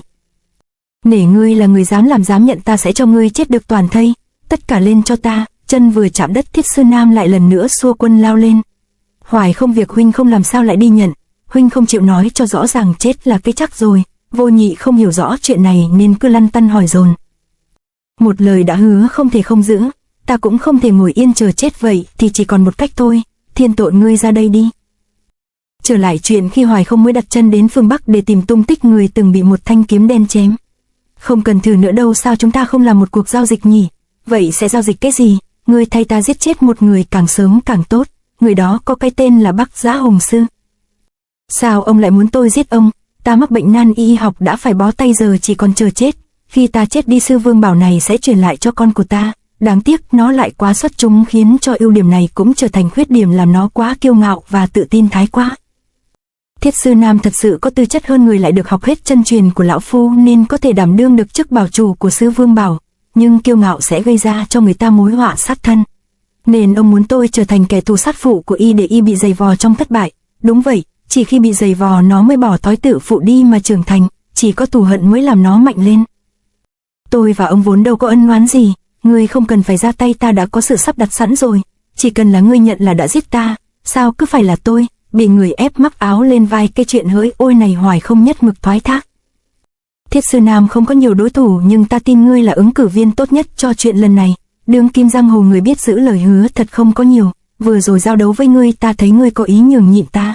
Nể ngươi là người dám làm dám nhận, ta sẽ cho ngươi chết được toàn thây, tất cả lên cho ta. Chân vừa chạm đất, Thiết Sư Nam lại lần nữa xua quân lao lên. Hoài Không, việc huynh không làm sao lại đi nhận, huynh không chịu nói cho rõ ràng, chết là cái chắc rồi. Vô Nhị không hiểu rõ chuyện này nên cứ lăn tăn hỏi dồn. Một lời đã hứa không thể không giữ, ta cũng không thể ngồi yên chờ chết, vậy thì chỉ còn một cách thôi. Thiên Tội, ngươi ra đây đi. Trở lại chuyện khi Hoài Không mới đặt chân đến phương Bắc để tìm tung tích người từng bị một thanh kiếm đen chém. Không cần thử nữa đâu, sao chúng ta không làm một cuộc giao dịch nhỉ? Vậy sẽ giao dịch cái gì? Ngươi thay ta giết chết một người càng sớm càng tốt. Người đó có cái tên là Bắc Giá Hồng Sư. Sao ông lại muốn tôi giết ông? Ta mắc bệnh nan y học đã phải bó tay, giờ chỉ còn chờ chết. Khi ta chết đi, Sư Vương Bảo này sẽ truyền lại cho con của ta. Đáng tiếc nó lại quá xuất chúng, khiến cho ưu điểm này cũng trở thành khuyết điểm, làm nó quá kiêu ngạo và tự tin thái quá. Thiết Sư Nam thật sự có tư chất hơn người, lại được học hết chân truyền của lão phu nên có thể đảm đương được chức bảo chủ của Sư Vương Bảo. Nhưng kiêu ngạo sẽ gây ra cho người ta mối họa sát thân. Nên ông muốn tôi trở thành kẻ thù sát phụ của y, để y bị giày vò trong thất bại. Đúng vậy, chỉ khi bị giày vò nó mới bỏ thói tự phụ đi mà trưởng thành, chỉ có thù hận mới làm nó mạnh lên. Tôi và ông vốn đâu có ân oán gì, ngươi không cần phải ra tay, ta đã có sự sắp đặt sẵn rồi. Chỉ cần là ngươi nhận là đã giết ta, sao cứ phải là tôi? Bị người ép mắc áo lên vai, cái chuyện hỡi ôi này Hoài Không nhất mực thoái thác. Thiết Sư Nam không có nhiều đối thủ, nhưng ta tin ngươi là ứng cử viên tốt nhất cho chuyện lần này. Đương kim giang hồ người biết giữ lời hứa thật không có nhiều, vừa rồi giao đấu với ngươi ta thấy ngươi có ý nhường nhịn ta.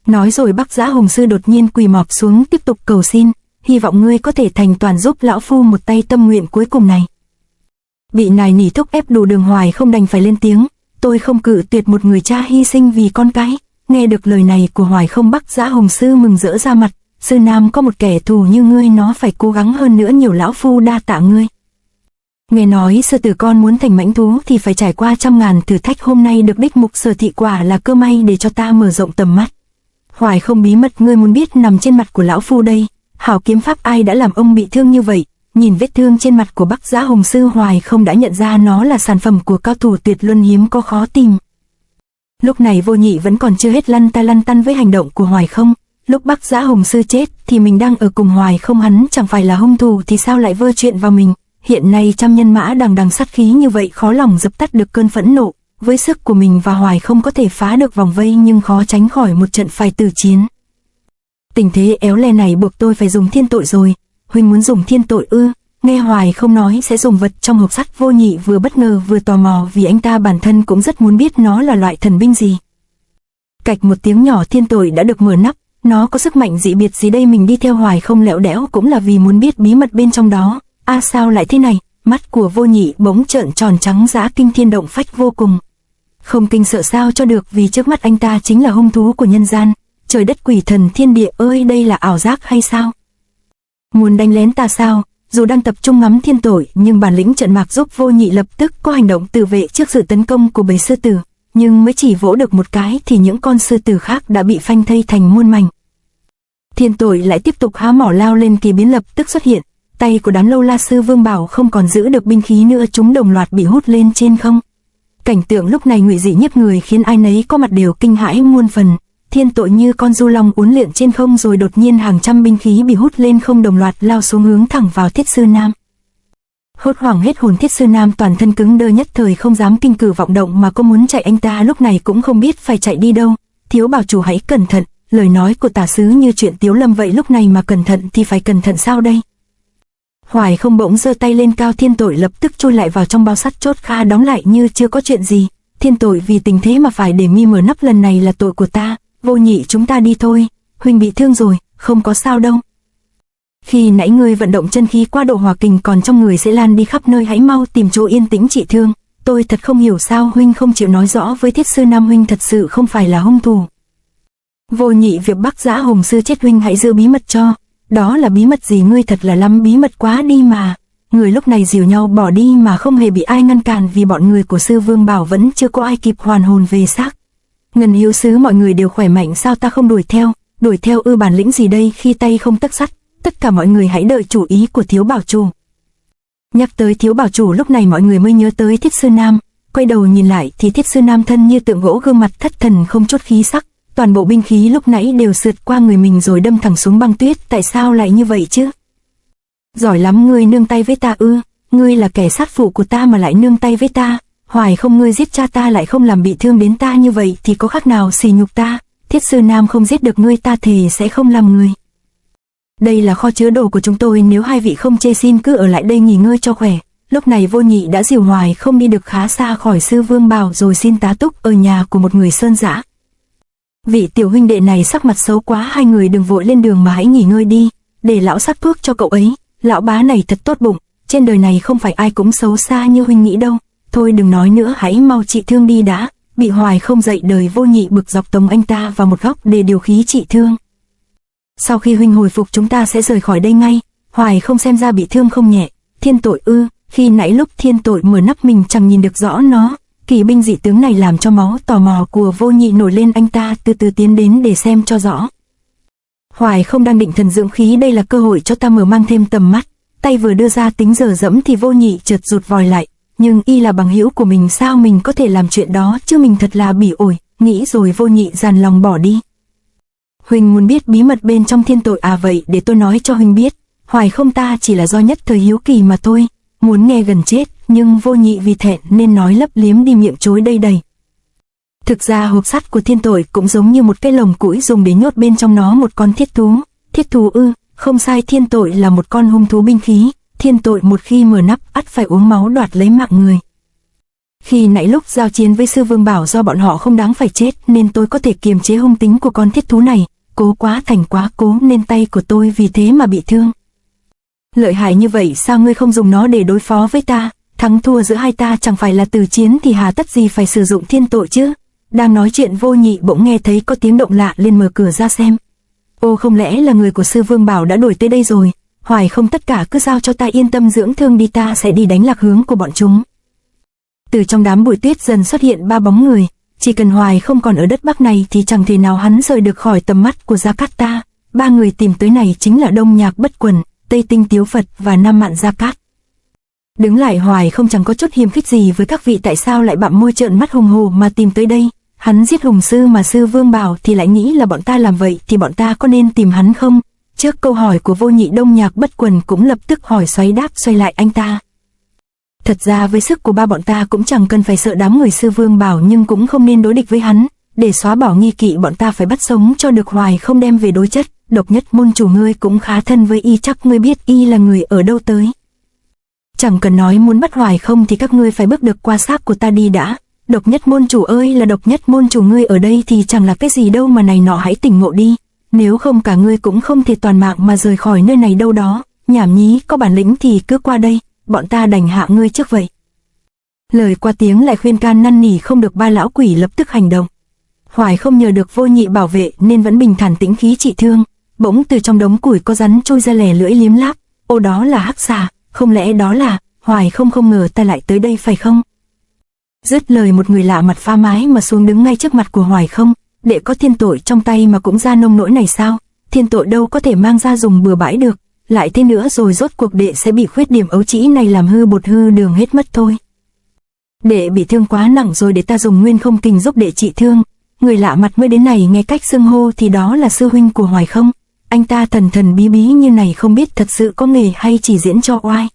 Nói rồi Bắc Giá Hồng Sư đột nhiên quỳ mọp xuống tiếp tục cầu xin, hy vọng ngươi có thể thành toàn giúp lão phu một tay tâm nguyện cuối cùng này. Bị nài nỉ thúc ép đủ đường, Hoài Không đành phải lên tiếng, tôi không cự tuyệt một người cha hy sinh vì con cái. Nghe được lời này của Hoài Không, Bắc Giá Hồng Sư mừng rỡ ra mặt. Sư Nam có một kẻ thù như ngươi, nó phải cố gắng hơn nữa nhiều, lão phu đa tạ ngươi. Nghe nói sư tử con muốn thành mãnh thú thì phải trải qua trăm ngàn thử thách, hôm nay được đích mục Sở Thị quả là cơ may để cho ta mở rộng tầm mắt. Hoài Không, bí mật ngươi muốn biết nằm trên mặt của lão phu đây. Hảo kiếm pháp ai đã làm ông bị thương như vậy? Nhìn vết thương trên mặt của Bắc Giá Hồng Sư, Hoài Không đã nhận ra nó là sản phẩm của cao thủ tuyệt luân, hiếm có khó tìm. Lúc này Vô Nhị vẫn còn chưa hết lăn tăn với hành động của Hoài Không. Lúc Bắc Giá Hồng Sư chết thì mình đang ở cùng Hoài Không, hắn chẳng phải là hung thủ thì sao lại vơ chuyện vào mình. Hiện nay trăm nhân mã đằng đằng sát khí như vậy, khó lòng dập tắt được cơn phẫn nộ. Với sức của mình và Hoài Không có thể phá được vòng vây, nhưng khó tránh khỏi một trận phải tử chiến. Tình thế éo le này buộc tôi phải dùng thiên tội rồi. Huynh muốn dùng thiên tội ư? Nghe Hoài Không nói sẽ dùng vật trong hộp sắt, Vô Nhị vừa bất ngờ vừa tò mò, vì anh ta bản thân cũng rất muốn biết nó là loại thần binh gì. Cạch một tiếng nhỏ, thiên tội đã được mở nắp. Nó có sức mạnh dị biệt gì đây? Mình đi theo Hoài Không lẽo đẽo cũng là vì muốn biết bí mật bên trong đó. Sao lại thế này? Mắt của Vô Nhị bỗng trợn tròn trắng dã, kinh thiên động phách vô cùng. Không kinh sợ sao cho được, vì trước mắt anh ta chính là hung thú của nhân gian. Trời đất quỷ thần thiên địa ơi, đây là ảo giác hay sao? Muốn đánh lén ta sao? Dù đang tập trung ngắm thiên tội, nhưng bản lĩnh trận mạc giúp Vô Nhị lập tức có hành động tự vệ trước sự tấn công của bầy sư tử. Nhưng mới chỉ vỗ được một cái thì những con sư tử khác đã bị phanh thây thành muôn mảnh. Thiên tội lại tiếp tục há mỏ lao lên, kỳ biến lập tức xuất hiện. Tay của đám Lâu La Sư Vương Bảo không còn giữ được binh khí nữa, chúng đồng loạt bị hút lên trên không. Cảnh tượng lúc này ngụy dị nhiếp người, khiến ai nấy có mặt đều kinh hãi muôn phần. Thiên tội như con du long uốn lượn trên không, rồi đột nhiên hàng trăm binh khí bị hút lên không đồng loạt lao xuống, hướng thẳng vào Thiết Sư Nam. Hốt hoảng hết hồn, Thiết Sư Nam toàn thân cứng đơ, nhất thời không dám kinh cử vọng động, mà có muốn chạy anh ta lúc này cũng không biết phải chạy đi đâu. Thiếu bảo chủ hãy cẩn thận, lời nói của tả sứ như chuyện Tiếu Lâm vậy, lúc này mà cẩn thận thì phải cẩn thận sao đây? Hoài không bỗng giơ tay lên cao, Thiên Tội lập tức chui lại vào trong bao sắt, chốt kha đóng lại như chưa có chuyện gì. Thiên Tội vì tình thế mà phải để mi mở nắp, lần này là tội của ta. Vô Nhị, chúng ta đi thôi, huynh bị thương rồi, không có sao đâu. Khi nãy ngươi vận động chân khí qua độ hỏa kình còn trong người sẽ lan đi khắp nơi, hãy mau tìm chỗ yên tĩnh trị thương. Tôi thật không hiểu sao huynh không chịu nói rõ với Thiết sư Nam huynh thật sự không phải là hung thủ. Vô Nhị, việc Bắc Giã Hùng sư chết huynh hãy giữ bí mật cho. Đó là bí mật gì? Ngươi thật là lắm bí mật quá đi mà. Người lúc này dìu nhau bỏ đi mà không hề bị ai ngăn cản, vì bọn người của sư Vương Bảo vẫn chưa có ai kịp hoàn hồn về xác. Ngân Hiếu sứ, mọi người đều khỏe mạnh sao ta không đuổi theo ư? Bản lĩnh gì đây khi tay không tấc sắt. Tất cả mọi người hãy đợi chủ ý của Thiếu Bảo chủ. Nhắc tới Thiếu Bảo chủ, lúc này mọi người mới nhớ tới Thiết sư Nam. Quay đầu nhìn lại thì Thiết sư Nam thân như tượng gỗ, gương mặt thất thần không chút khí sắc. Toàn bộ binh khí lúc nãy đều sượt qua người mình rồi đâm thẳng xuống băng tuyết. Tại sao lại như vậy chứ? Giỏi lắm, ngươi nương tay với ta ư? Ngươi là kẻ sát phụ của ta mà lại nương tay với ta. Hoài không, ngươi giết cha ta lại không làm bị thương đến ta, như vậy thì có khác nào sỉ nhục ta. Thiết sư Nam không giết được ngươi, ta thề sẽ không làm người. Đây là kho chứa đồ của chúng tôi, nếu hai vị không chê xin cứ ở lại đây nghỉ ngơi cho khỏe. Lúc này Vô Nhị đã dìu Hoài không đi được khá xa khỏi sư Vương Bảo rồi xin tá túc ở nhà của một người sơn dã. Vị tiểu huynh đệ này sắc mặt xấu quá, hai người đừng vội lên đường mà hãy nghỉ ngơi đi, để lão sắc thuốc cho cậu ấy. Lão bá này thật tốt bụng, trên đời này không phải ai cũng xấu xa như huynh nghĩ đâu. Thôi đừng nói nữa, hãy mau trị thương đi đã. Bị Hoài không dậy đời, Vô Nhị bực dọc tống anh ta vào một góc để điều khí trị thương. Sau khi huynh hồi phục chúng ta sẽ rời khỏi đây ngay. Hoài không xem ra bị thương không nhẹ. Thiên Tội ư? Khi nãy lúc Thiên Tội mở nắp mình chẳng nhìn được rõ nó. Kỳ binh dị tướng này làm cho máu tò mò của Vô Nhị nổi lên, anh ta từ từ tiến đến để xem cho rõ. Hoài không đang định thần dưỡng khí, đây là cơ hội cho ta mở mang thêm tầm mắt. Tay vừa đưa ra tính giờ dẫm thì Vô Nhị chợt rụt vòi lại. Nhưng y là bằng hữu của mình, sao mình có thể làm chuyện đó chứ, mình thật là bỉ ổi. Nghĩ rồi Vô Nhị dàn lòng bỏ đi. Huynh muốn biết bí mật bên trong Thiên Tội à? Vậy để tôi nói cho huynh biết. Hoài không, ta chỉ là do nhất thời hiếu kỳ mà thôi. Muốn nghe gần chết, nhưng Vô Nhị vì thẹn nên nói lấp liếm đi, miệng chối đầy đầy. Thực ra hộp sắt của Thiên Tội cũng giống như một cái lồng củi dùng để nhốt bên trong nó một con thiết thú. Thiết thú ư? Không sai, Thiên Tội là một con hung thú binh khí. Thiên Tội một khi mở nắp ắt phải uống máu đoạt lấy mạng người. Khi nãy lúc giao chiến với sư Vương Bảo, do bọn họ không đáng phải chết nên tôi có thể kiềm chế hung tính của con thiết thú này. Cố quá thành quá cố nên tay của tôi vì thế mà bị thương. Lợi hại như vậy sao ngươi không dùng nó để đối phó với ta? Thắng thua giữa hai ta chẳng phải là từ chiến thì hà tất gì phải sử dụng Thiên Tội chứ? Đang nói chuyện Vô Nhị bỗng nghe thấy có tiếng động lạ, lên mở cửa ra xem. Ô, không lẽ là người của sư Vương Bảo đã đuổi tới đây rồi? Hoài không, tất cả cứ giao cho ta, yên tâm dưỡng thương đi, ta sẽ đi đánh lạc hướng của bọn chúng. Từ trong đám bụi tuyết dần xuất hiện ba bóng người. Chỉ cần Hoài không còn ở đất Bắc này thì chẳng thể nào hắn rời được khỏi tầm mắt của Gia Cát ta. Ba người tìm tới này chính là Đông Nhạc Bất Quần, Tây Tinh Tiếu Phật và Nam Mạn Gia Cát. Đứng lại Hoài không chẳng có chút hiềm khích gì với các vị, tại sao lại bặm môi trợn mắt hùng hồ mà tìm tới đây. Hắn giết Hùng sư mà sư Vương Bảo thì lại nghĩ là bọn ta làm vậy, thì bọn ta có nên tìm hắn không? Trước câu hỏi của Vô Nhị, Đông Nhạc Bất Quần cũng lập tức hỏi xoáy đáp xoay lại anh ta. Thật ra với sức của ba bọn ta cũng chẳng cần phải sợ đám người sư Vương Bảo, nhưng cũng không nên đối địch với hắn. Để xóa bỏ nghi kỵ bọn ta phải bắt sống cho được Hoài không đem về đối chất. Độc Nhất môn chủ ngươi cũng khá thân với y, chắc ngươi biết y là người ở đâu tới. Chẳng cần nói, muốn bắt Hoài không thì các ngươi phải bước được qua xác của ta đi đã. Độc Nhất môn chủ ơi là Độc Nhất môn chủ, ngươi ở đây thì chẳng là cái gì đâu mà này nọ, hãy tỉnh ngộ đi. Nếu không cả ngươi cũng không thể toàn mạng mà rời khỏi nơi này đâu đó. Nhảm nhí, có bản lĩnh thì cứ qua đây, bọn ta đành hạ ngươi trước vậy. Lời qua tiếng lại khuyên can năn nỉ không được, ba lão quỷ lập tức hành động. Hoài không nhờ được Vô Nhị bảo vệ nên vẫn bình thản tĩnh khí trị thương. Bỗng từ trong đống củi có rắn trôi ra lè lưỡi liếm láp. Ô, đó là hắc xà, không lẽ đó là... Hoài không ngờ ta lại tới đây phải không? Dứt lời, một người lạ mặt pha mái mà xuống đứng ngay trước mặt của Hoài không. Đệ có Thiên Tội trong tay mà cũng ra nông nỗi này sao? Thiên Tội đâu có thể mang ra dùng bừa bãi được. Lại thế nữa rồi rốt cuộc đệ sẽ bị khuyết điểm ấu trĩ này làm hư bột hư đường hết mất thôi. Đệ bị thương quá nặng rồi, để ta dùng Nguyên Không Kình giúp đệ trị thương. Người lạ mặt mới đến này nghe cách xưng hô thì đó là sư huynh của Hoài không. Anh ta thần thần bí bí như này không biết thật sự có nghề hay chỉ diễn cho oai.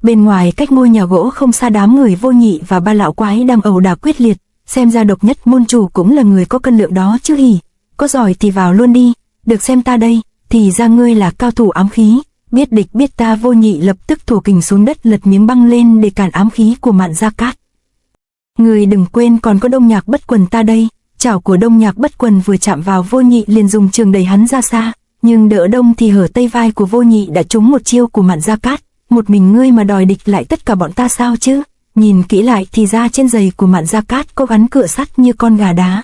Bên ngoài cách ngôi nhà gỗ không xa, đám người Vô Nhị và ba lão quái đang ẩu đả quyết liệt. Xem ra Độc Nhất môn chủ cũng là người có cân lượng đó chứ hỉ. Có giỏi thì vào luôn đi, được xem ta đây, thì ra ngươi là cao thủ ám khí. Biết địch biết ta, Vô Nhị lập tức thổ kình xuống đất lật miếng băng lên để cản ám khí của Mạn Gia Cát. Người đừng quên còn có Đông Nhạc Bất Quần ta đây. Chảo của Đông Nhạc Bất Quần vừa chạm vào Vô Nhị liền dùng trường đẩy hắn ra xa, nhưng đỡ đông thì hở tây vai của Vô Nhị đã trúng một chiêu của Mạn Gia Cát. Một mình ngươi mà đòi địch lại tất cả bọn ta sao chứ? Nhìn kỹ lại thì ra trên giày của Mạn Gia Cát có gắn cựa sắt như con gà đá.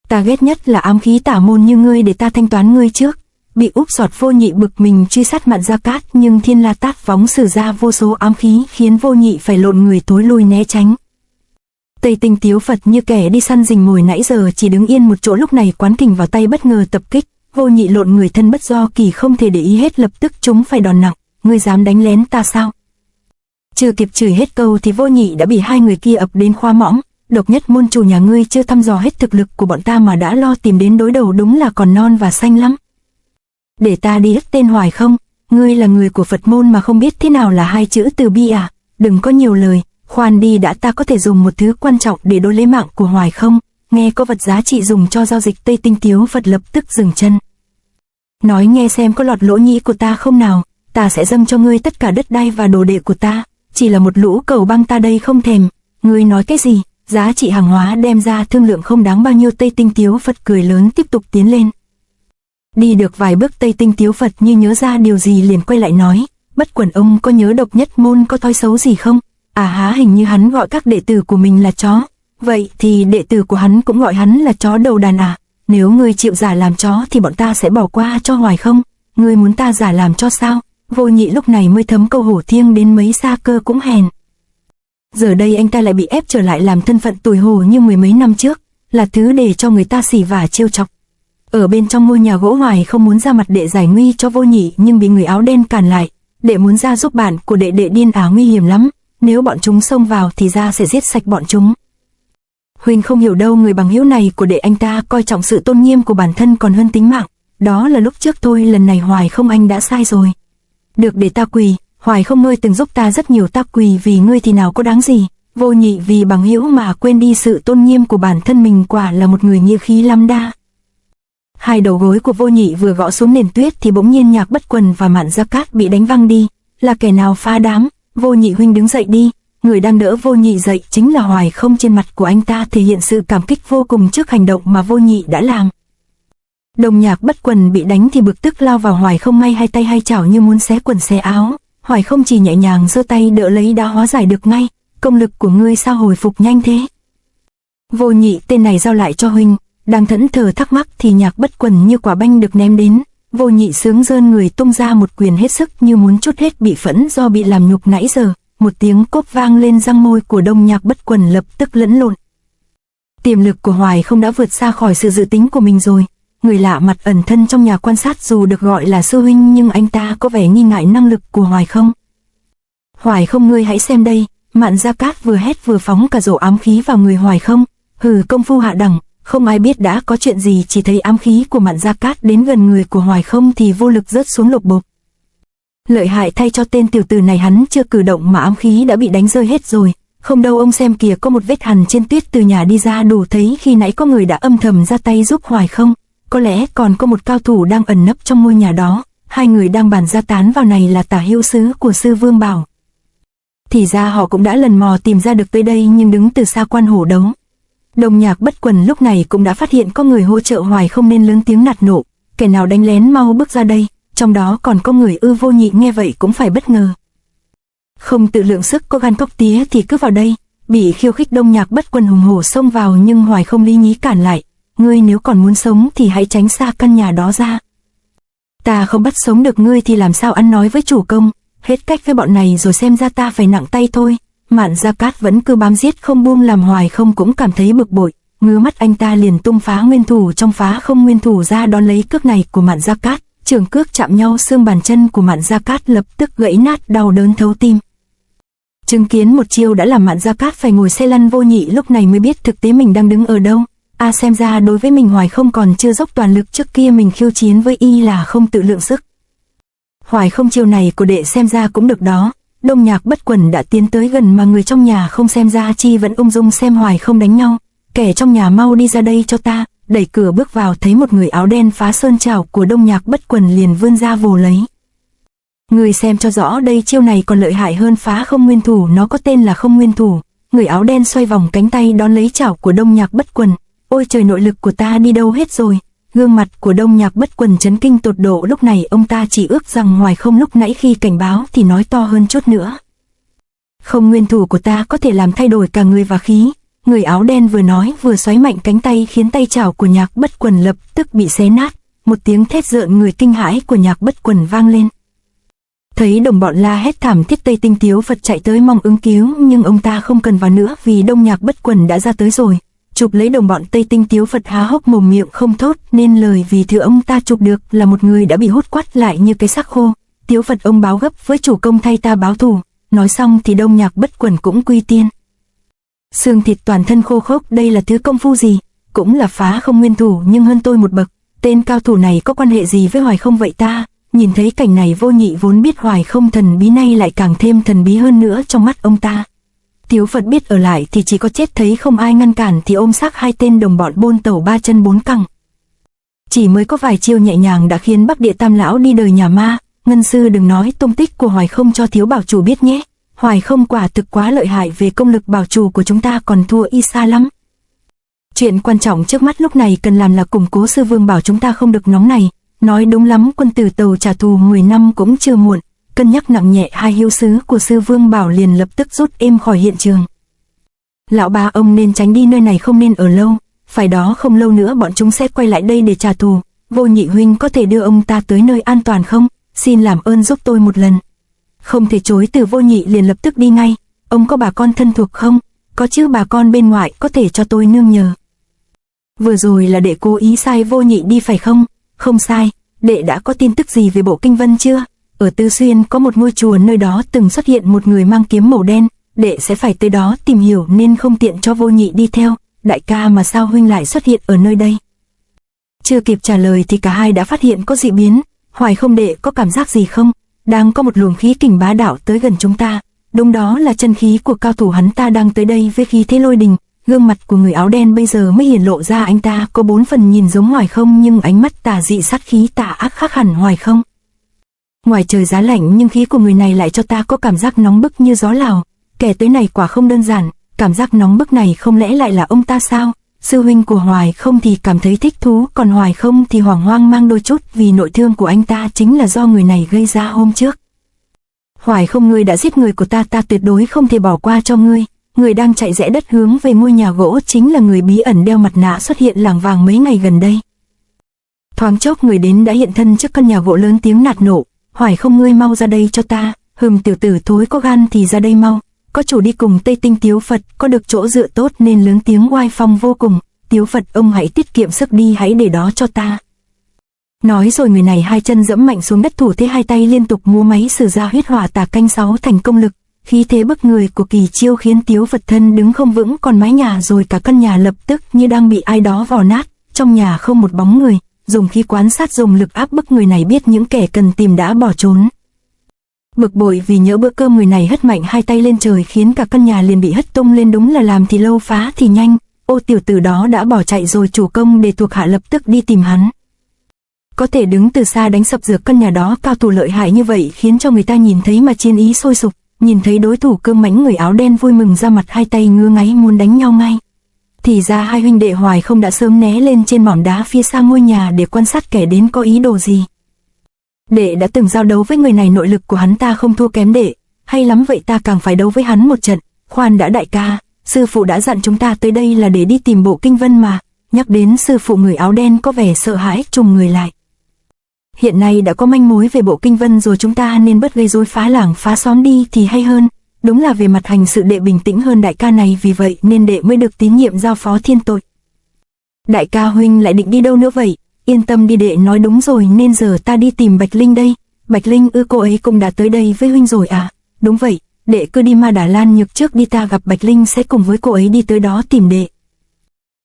Ta ghét nhất là ám khí tả môn như ngươi, để ta thanh toán ngươi trước. Bị úp sọt, Vô Nhị bực mình truy sát Mạn Gia Cát, nhưng Thiên La Tát phóng sử ra vô số ám khí khiến Vô Nhị phải lộn người tối lui né tránh. Tây Tinh Tiếu Phật như kẻ đi săn rình mồi nãy giờ chỉ đứng yên một chỗ, lúc này quán kình vào tay bất ngờ tập kích. Vô Nhị lộn người thân bất do kỳ không thể để ý hết, lập tức chúng phải đòn nặng. Ngươi dám đánh lén ta sao? Chưa kịp chửi hết câu thì Vô Nhị đã bị hai người kia ập đến khoa mõm. Độc Nhất môn chủ nhà ngươi chưa thăm dò hết thực lực của bọn ta mà đã lo tìm đến đối đầu, đúng là còn non và xanh lắm. Để ta đi ức tên Hoài không? Ngươi là người của Phật môn mà không biết thế nào là hai chữ từ bi à? Đừng có nhiều lời, khoan đi đã, ta có thể dùng một thứ quan trọng để đổi lấy mạng của Hoài không? Nghe có vật giá trị dùng cho giao dịch. Tây Tinh Tiếu Phật lập tức dừng chân. Nói nghe xem có lọt lỗ nhĩ của ta không nào? Ta sẽ dâng cho ngươi tất cả đất đai và đồ đệ của ta, chỉ là một lũ cầu băng ta đây không thèm. Ngươi nói cái gì? Giá trị hàng hóa đem ra thương lượng không đáng bao nhiêu. Tây Tinh Tiếu Phật cười lớn tiếp tục tiến lên. Đi được vài bước, Tây Tinh Tiếu Phật như nhớ ra điều gì liền quay lại nói, Bất Quần ông có nhớ Độc Nhất môn có thói xấu gì không? À há, hình như hắn gọi các đệ tử của mình là chó. Vậy thì đệ tử của hắn cũng gọi hắn là chó đầu đàn à? Nếu ngươi chịu giả làm chó thì bọn ta sẽ bỏ qua cho Hoài không? Ngươi muốn ta giả làm cho sao? Vô Nhị lúc này mới thấm câu hổ thiêng đến mấy xa cơ cũng hèn. Giờ đây anh ta lại bị ép trở lại làm thân phận tủi hổ như mười mấy năm trước, là thứ để cho người ta xỉ vả trêu chọc. Ở bên trong ngôi nhà gỗ, Hoài không muốn ra mặt để giải nguy cho Vô Nhị nhưng bị người áo đen cản lại. Đệ muốn ra giúp bạn của đệ điên ảo nguy hiểm lắm, nếu bọn chúng xông vào thì ra sẽ giết sạch bọn chúng. Huynh không hiểu đâu, người bằng hữu này của đệ anh ta coi trọng sự tôn nghiêm của bản thân còn hơn tính mạng. Đó là lúc trước thôi, lần này Hoài không anh đã sai rồi. Được, để ta quỳ. Hoài không, ngươi từng giúp ta rất nhiều, ta quỳ vì ngươi thì nào có đáng gì. Vô Nhị vì bằng hữu mà quên đi sự tôn nghiêm của bản thân mình, quả là một người nghĩa khí lắm đa. Hai đầu gối của Vô Nhị vừa gõ xuống nền tuyết thì bỗng nhiên Nhạc Bất Quần và Mạn Gia Cát bị đánh văng đi. Là kẻ nào phá đám? Vô Nhị huynh đứng dậy đi. Người đang đỡ Vô Nhị dậy chính là Hoài không. Trên mặt của anh ta thể hiện sự cảm kích vô cùng trước hành động mà Vô Nhị đã làm. Đồng Nhạc Bất Quần bị đánh thì bực tức lao vào Hoài không, ngay hai tay hai chảo như muốn xé quần xé áo. Hoài không chỉ nhẹ nhàng giơ tay đỡ lấy đã hóa giải được ngay. Công lực của ngươi sao hồi phục nhanh thế? Vô Nhị, tên này giao lại cho huynh. Đang thẫn thờ thắc mắc thì Nhạc Bất Quần như quả banh được ném đến. Vô Nhị sướng rơn người tung ra một quyền hết sức như muốn trút hết bị phẫn do bị làm nhục nãy giờ. Một tiếng cốp vang lên, răng môi của Đông Nhạc Bất Quần lập tức lẫn lộn. Tiềm lực của Hoài không đã vượt xa khỏi sự dự tính của mình rồi. Người lạ mặt ẩn thân trong nhà quan sát dù được gọi là sư huynh nhưng anh ta có vẻ nghi ngại năng lực của Hoài không. Hoài không, ngươi hãy xem đây. Mạn Gia Cát vừa hét vừa phóng cả rổ ám khí vào người Hoài không. Hừ, công phu hạ đẳng. Không ai biết đã có chuyện gì, chỉ thấy ám khí của Mạn Gia Cát đến gần người của Hoài không thì vô lực rớt xuống lột bột. Lợi hại thay cho tên tiểu tử này, hắn chưa cử động mà ám khí đã bị đánh rơi hết rồi. Không đâu, ông xem kìa, có một vết hằn trên tuyết từ nhà đi ra, đủ thấy khi nãy có người đã âm thầm ra tay giúp Hoài không. Có lẽ còn có một cao thủ đang ẩn nấp trong ngôi nhà đó. Hai người đang bàn ra tán vào này là tả hữu sứ của sư Vương Bảo. Thì ra họ cũng đã lần mò tìm ra được tới đây nhưng đứng từ xa quan hổ đấu. Đồng Nhạc Bất Quần lúc này cũng đã phát hiện có người hỗ trợ Hoài không nên lớn tiếng nạt nộ. Kẻ nào đánh lén mau bước ra đây. Trong đó còn có người ư? Vô Nhị nghe vậy cũng phải bất ngờ. Không tự lượng sức, có gan cóc tía thì cứ vào đây. Bị khiêu khích, Đông Nhạc Bất Quần hùng hổ xông vào nhưng Hoài không lý nhí cản lại. Ngươi nếu còn muốn sống thì hãy tránh xa căn nhà đó ra. Ta không bắt sống được ngươi thì làm sao ăn nói với chủ công. Hết cách với bọn này rồi, xem ra ta phải nặng tay thôi. Mạn Gia Cát vẫn cứ bám giết không buông làm Hoài không cũng cảm thấy bực bội. Ngứa mắt anh ta liền tung phá nguyên thủ trong phá không nguyên thủ ra đón lấy cước này của Mạn Gia Cát. Trường cước chạm nhau, xương bàn chân của Mạn Gia Cát lập tức gãy nát, đau đớn thấu tim. Chứng kiến một chiêu đã làm Mạn Gia Cát phải ngồi xe lăn. Vô Nhị lúc này mới biết thực tế mình đang đứng ở đâu. Xem ra đối với mình Hoài không còn chưa dốc toàn lực, trước kia mình khiêu chiến với y là không tự lượng sức. Hoài không, chiêu này của đệ xem ra cũng được đó. Đông Nhạc Bất Quần đã tiến tới gần mà người trong nhà không xem ra chi vẫn ung dung xem Hoài không đánh nhau. Kẻ trong nhà mau đi ra đây cho ta. Đẩy cửa bước vào thấy một người áo đen phá sơn chảo của Đông Nhạc Bất Quần liền vươn ra vồ lấy. Người xem cho rõ đây, chiêu này còn lợi hại hơn phá không nguyên thủ, nó có tên là không nguyên thủ. Người áo đen xoay vòng cánh tay đón lấy chảo của Đông Nhạc Bất Quần. Ôi trời, nội lực của ta đi đâu hết rồi? Gương mặt của Đông Nhạc Bất Quần chấn kinh tột độ, lúc này ông ta chỉ ước rằng Hoài Không lúc nãy khi cảnh báo thì nói to hơn chút nữa. Không nguyên thủ của ta có thể làm thay đổi cả người và khí. Người áo đen vừa nói vừa xoáy mạnh cánh tay khiến tay chảo của Nhạc Bất Quần lập tức bị xé nát. Một tiếng thét rợn người kinh hãi của Nhạc Bất Quần vang lên. Thấy đồng bọn la hét thảm thiết, Tây Tinh Tiếu Phật chạy tới mong ứng cứu, nhưng ông ta không cần vào nữa vì Đông Nhạc Bất Quần đã ra tới rồi. Chụp lấy đồng bọn, Tây Tinh Tiếu Phật há hốc mồm miệng không thốt nên lời, vì thứ ông ta chụp được là một người đã bị hút quắt lại như cái xác khô. Tiếu Phật, ông báo gấp với chủ công thay ta báo thù. Nói xong thì Đông Nhạc Bất Quần cũng quy tiên. Xương thịt toàn thân khô khốc, đây là thứ công phu gì? Cũng là phá không nguyên thủ nhưng hơn tôi một bậc. Tên cao thủ này có quan hệ gì với Hoài Không vậy ta? Nhìn thấy cảnh này, Vô Nhị vốn biết Hoài Không thần bí nay lại càng thêm thần bí hơn nữa trong mắt ông ta. Tiếu Phật biết ở lại thì chỉ có chết, thấy không ai ngăn cản thì ôm xác hai tên đồng bọn bôn tẩu ba chân bốn cẳng. Chỉ mới có vài chiêu nhẹ nhàng đã khiến Bắc Địa Tam lão đi đời nhà ma. Ngân sư đừng nói tung tích của Hoài Không cho thiếu bảo chủ biết nhé. Hoài Không quả thực quá lợi hại, về công lực bảo chủ của chúng ta còn thua y xa lắm. Chuyện quan trọng trước mắt lúc này cần làm là củng cố sư vương bảo chúng ta, không được nóng này. Nói đúng lắm, quân tử tàu trả thù 10 năm cũng chưa muộn. Cân nhắc nặng nhẹ, hai hiếu sứ của sư vương bảo liền lập tức rút êm khỏi hiện trường. Lão ba, ông nên tránh đi nơi này, không nên ở lâu. Phải đó, không lâu nữa bọn chúng sẽ quay lại đây để trả thù. Vô Nhị huynh có thể đưa ông ta tới nơi an toàn không? Xin làm ơn giúp tôi một lần. Không thể chối từ, Vô Nhị liền lập tức đi ngay. Ông có bà con thân thuộc không? Có chứ, bà con bên ngoại có thể cho tôi nương nhờ. Vừa rồi là đệ cố ý sai Vô Nhị đi phải không? Không sai. Đệ đã có tin tức gì về bộ kinh vân chưa? Ở Tư Xuyên có một ngôi chùa, nơi đó từng xuất hiện một người mang kiếm màu đen. Đệ sẽ phải tới đó tìm hiểu nên không tiện cho Vô Nhị đi theo. Đại ca, mà sao huynh lại xuất hiện ở nơi đây? Chưa kịp trả lời thì cả hai đã phát hiện có dị biến. Hoài Không, đệ có cảm giác gì không? Đang có một luồng khí kình bá đạo tới gần chúng ta. Đúng đó là chân khí của cao thủ, hắn ta đang tới đây với khí thế lôi đình. Gương mặt của người áo đen bây giờ mới hiển lộ ra, anh ta có 4 phần nhìn giống Hoài Không nhưng ánh mắt tà dị, sát khí tà ác khác hẳn Hoài Không. Ngoài trời giá lạnh nhưng khí của người này lại cho ta có cảm giác nóng bức như gió Lào. Kẻ tới này quả không đơn giản. Cảm giác nóng bức này không lẽ lại là ông ta sao? Sư huynh của Hoài Không thì cảm thấy thích thú, còn Hoài Không thì hoang mang đôi chút vì nội thương của anh ta chính là do người này gây ra hôm trước. Hoài Không, ngươi đã giết người của ta, ta tuyệt đối không thể bỏ qua cho ngươi. Người đang chạy rẽ đất hướng về ngôi nhà gỗ chính là người bí ẩn đeo mặt nạ xuất hiện làng vàng mấy ngày gần đây. Thoáng chốc người đến đã hiện thân trước căn nhà gỗ, lớn tiếng nạt nộ. Hoài Không, ngươi mau ra đây cho ta. Tiểu tử thối, có gan thì ra đây mau. Có chủ đi cùng Tây Tinh Tiếu Phật, có được chỗ dựa tốt nên lớn tiếng oai phong vô cùng. Tiếu Phật, ông hãy tiết kiệm sức đi, hãy để đó cho ta. Nói rồi người này hai chân dẫm mạnh xuống đất, thủ thế hai tay liên tục múa máy sử ra huyết hỏa tà canh 6 thành công lực. Khí thế bức người của kỳ chiêu khiến Tiếu Phật thân đứng không vững, còn mái nhà rồi cả căn nhà lập tức như đang bị ai đó vò nát. Trong nhà không một bóng người, dùng khí quan sát, dùng lực áp bức người này, biết những kẻ cần tìm đã bỏ trốn. Bực bội vì nhỡ bữa cơm, người này hất mạnh hai tay lên trời khiến cả căn nhà liền bị hất tung lên, đúng là làm thì lâu phá thì nhanh. Ô, tiểu tử đó đã bỏ chạy rồi, chủ công để thuộc hạ lập tức đi tìm hắn. Có thể đứng từ xa đánh sập dược căn nhà đó, cao thủ lợi hại như vậy khiến cho người ta nhìn thấy mà chiến ý sôi sục. Nhìn thấy đối thủ cương mãnh, người áo đen vui mừng ra mặt, hai tay ngứa ngáy muốn đánh nhau ngay. Thì ra hai huynh đệ Hoài Không đã sớm né lên trên mỏm đá phía xa ngôi nhà để quan sát kẻ đến có ý đồ gì. Đệ đã từng giao đấu với người này, nội lực của hắn ta không thua kém đệ. Hay lắm, vậy ta càng phải đấu với hắn một trận. Khoan đã đại ca, sư phụ đã dặn chúng ta tới đây là để đi tìm bộ kinh vân mà. Nhắc đến sư phụ, người áo đen có vẻ sợ hãi trùng người lại. Hiện nay đã có manh mối về bộ kinh vân rồi, chúng ta nên bớt gây rối phá làng phá xóm đi thì hay hơn. Đúng là về mặt hành sự đệ bình tĩnh hơn đại ca này, vì vậy nên đệ mới được tín nhiệm giao phó thiên tội. Đại ca huynh lại định đi đâu nữa vậy? Yên tâm đi, đệ nói đúng rồi, nên giờ ta đi tìm Bạch Linh đây. Bạch Linh ư? Cô ấy cũng đã tới đây với huynh rồi à? Đúng vậy, đệ cứ đi Ma Đà Lan Nhược trước đi, ta gặp Bạch Linh sẽ cùng với cô ấy đi tới đó tìm đệ.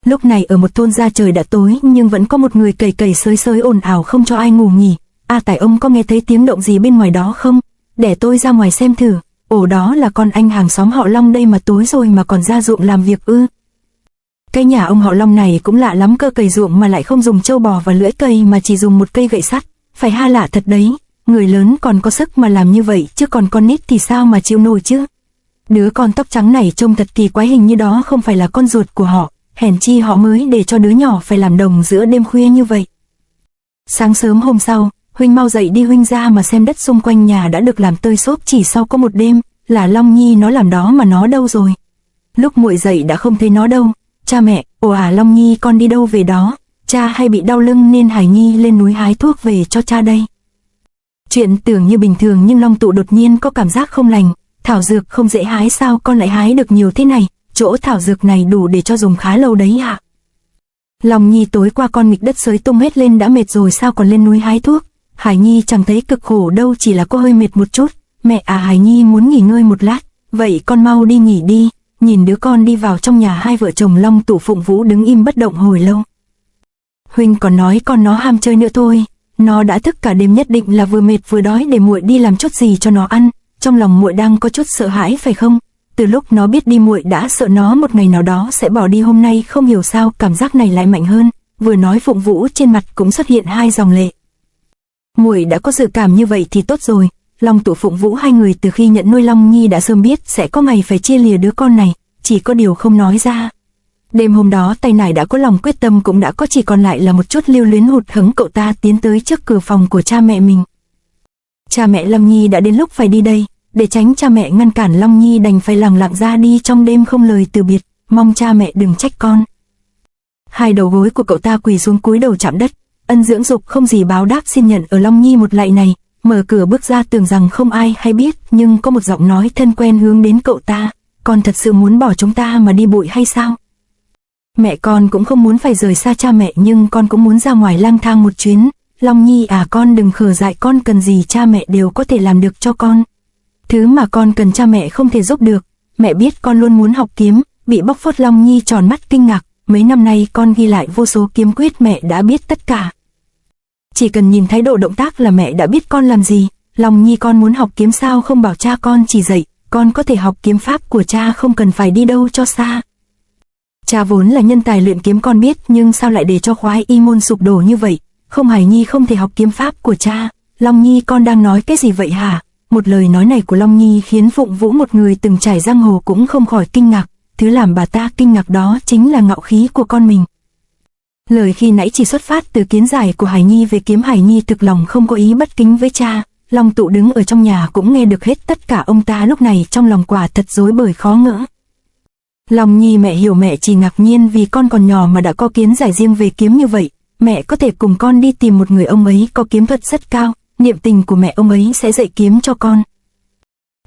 Lúc này ở một thôn ra trời đã tối nhưng vẫn có một người cầy cầy sới sới ồn ào không cho ai ngủ nghỉ. Tại ông có nghe thấy tiếng động gì bên ngoài đó không? Để tôi ra ngoài xem thử. Ồ, đó là con anh hàng xóm họ Long đây mà, tối rồi mà còn ra ruộng làm việc ư? Cái nhà ông họ Long này cũng lạ lắm cơ, cày ruộng mà lại không dùng trâu bò và lưỡi cây mà chỉ dùng một cây gậy sắt. Phải ha lạ thật đấy. người lớn còn có sức mà làm như vậy chứ còn con nít thì sao mà chịu nổi chứ. Đứa con tóc trắng này trông thật kỳ quái, hình như đó không phải là con ruột của họ, hèn chi họ mới để cho đứa nhỏ phải làm đồng giữa đêm khuya như vậy. Sáng sớm hôm sau, huynh mau dậy đi, huynh ra mà xem đất xung quanh nhà đã được làm tơi xốp chỉ sau có một đêm, là Long Nhi nó làm đó mà nó đâu rồi. Lúc muội dậy đã không thấy nó đâu. Cha mẹ, ồ Long Nhi con đi đâu về đó, cha hay bị đau lưng nên Hải Nhi lên núi hái thuốc về cho cha đây. Chuyện tưởng như bình thường nhưng Long Tụ đột nhiên có cảm giác không lành. Thảo dược không dễ hái sao con lại hái được nhiều thế này, chỗ thảo dược này đủ để cho dùng khá lâu đấy ạ. Long Nhi tối qua con nghịch đất sới tung hết lên đã mệt rồi sao còn lên núi hái thuốc. Hải Nhi chẳng thấy cực khổ đâu, chỉ là có hơi mệt một chút. Mẹ à, Hải Nhi muốn nghỉ ngơi một lát, vậy con mau đi nghỉ đi. Nhìn đứa con đi vào trong nhà, hai vợ chồng Long Tụ Phụng Vũ đứng im bất động hồi lâu. Huynh còn nói con nó ham chơi nữa thôi, nó đã thức cả đêm nhất định là vừa mệt vừa đói, để muội đi làm chút gì cho nó ăn. Trong lòng muội đang có chút sợ hãi phải không? Từ lúc nó biết đi muội đã sợ nó một ngày nào đó sẽ bỏ đi, hôm nay không hiểu sao cảm giác này lại mạnh hơn. Vừa nói Phụng Vũ trên mặt cũng xuất hiện hai dòng lệ. Muội đã có dự cảm như vậy thì tốt rồi. Long Tụ Phụng Vũ hai người từ khi nhận nuôi Long Nhi đã sớm biết sẽ có ngày phải chia lìa đứa con này, chỉ có điều không nói ra. Đêm hôm đó tay nải đã có lòng quyết tâm, cũng đã có, chỉ còn lại là một chút lưu luyến hụt hẫng. Cậu ta tiến tới trước cửa phòng của cha mẹ mình. Cha mẹ Long Nhi đã đến lúc phải đi đây, để tránh cha mẹ ngăn cản Long Nhi đành phải lẳng lặng ra đi trong đêm không lời từ biệt, mong cha mẹ đừng trách con. Hai đầu gối của cậu ta quỳ xuống cúi đầu chạm đất, ân dưỡng dục không gì báo đáp xin nhận ở Long Nhi một lạy này. Mở cửa bước ra tưởng rằng không ai hay biết, nhưng có một giọng nói thân quen hướng đến cậu ta. Con thật sự muốn bỏ chúng ta mà đi bụi hay sao? Mẹ con cũng không muốn phải rời xa cha mẹ, nhưng con cũng muốn ra ngoài lang thang một chuyến. Long Nhi à, con đừng khờ dại, con cần gì cha mẹ đều có thể làm được cho con. Thứ mà con cần cha mẹ không thể giúp được. Mẹ biết con luôn muốn học kiếm. Bị bóc phốt, Long Nhi tròn mắt kinh ngạc. Mấy năm nay con ghi lại vô số kiếm quyết, mẹ đã biết tất cả. Chỉ cần nhìn thái độ động tác là mẹ đã biết con làm gì. Long Nhi, con muốn học kiếm sao không bảo cha con chỉ dạy, con có thể học kiếm pháp của cha, không cần phải đi đâu cho xa. Cha vốn là nhân tài luyện kiếm con biết, nhưng sao lại để cho khoái y môn sụp đổ như vậy? Không, Hải Nhi không thể học kiếm pháp của cha. Long Nhi, con đang nói cái gì vậy hả? Một lời nói này của Long Nhi khiến Phụng Vũ, một người từng trải giang hồ, cũng không khỏi kinh ngạc. Thứ làm bà ta kinh ngạc đó chính là ngạo khí của con mình. Lời khi nãy chỉ xuất phát từ kiến giải của Hải Nhi về kiếm. Hải Nhi thực lòng không có ý bất kính với cha. Long Tụ đứng ở trong nhà cũng nghe được hết tất cả. Ông ta lúc này trong lòng quả thật rối bời khó ngỡ. Long Nhi, mẹ hiểu, mẹ chỉ ngạc nhiên vì con còn nhỏ mà đã có kiến giải riêng về kiếm như vậy. Mẹ có thể cùng con đi tìm một người, ông ấy có kiếm thuật rất cao, niệm tình của mẹ, ông ấy sẽ dạy kiếm cho con.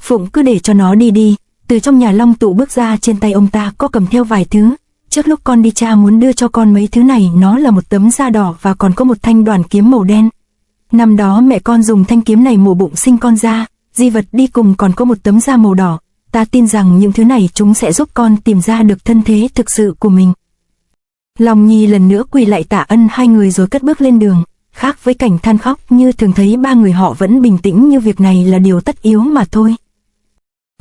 Phụng, cứ để cho nó đi đi. Từ trong nhà Long Tụ bước ra, trên tay ông ta có cầm theo vài thứ. Trước lúc con đi cha muốn đưa cho con mấy thứ này, nó là một tấm da đỏ và còn có một thanh đoàn kiếm màu đen. Năm đó mẹ con dùng thanh kiếm này mổ bụng sinh con ra, di vật đi cùng còn có một tấm da màu đỏ. Ta tin rằng những thứ này chúng sẽ giúp con tìm ra được thân thế thực sự của mình. Long Nhi lần nữa quỳ lại tạ ân hai người rồi cất bước lên đường. Khác với cảnh than khóc như thường thấy, ba người họ vẫn bình tĩnh như việc này là điều tất yếu mà thôi.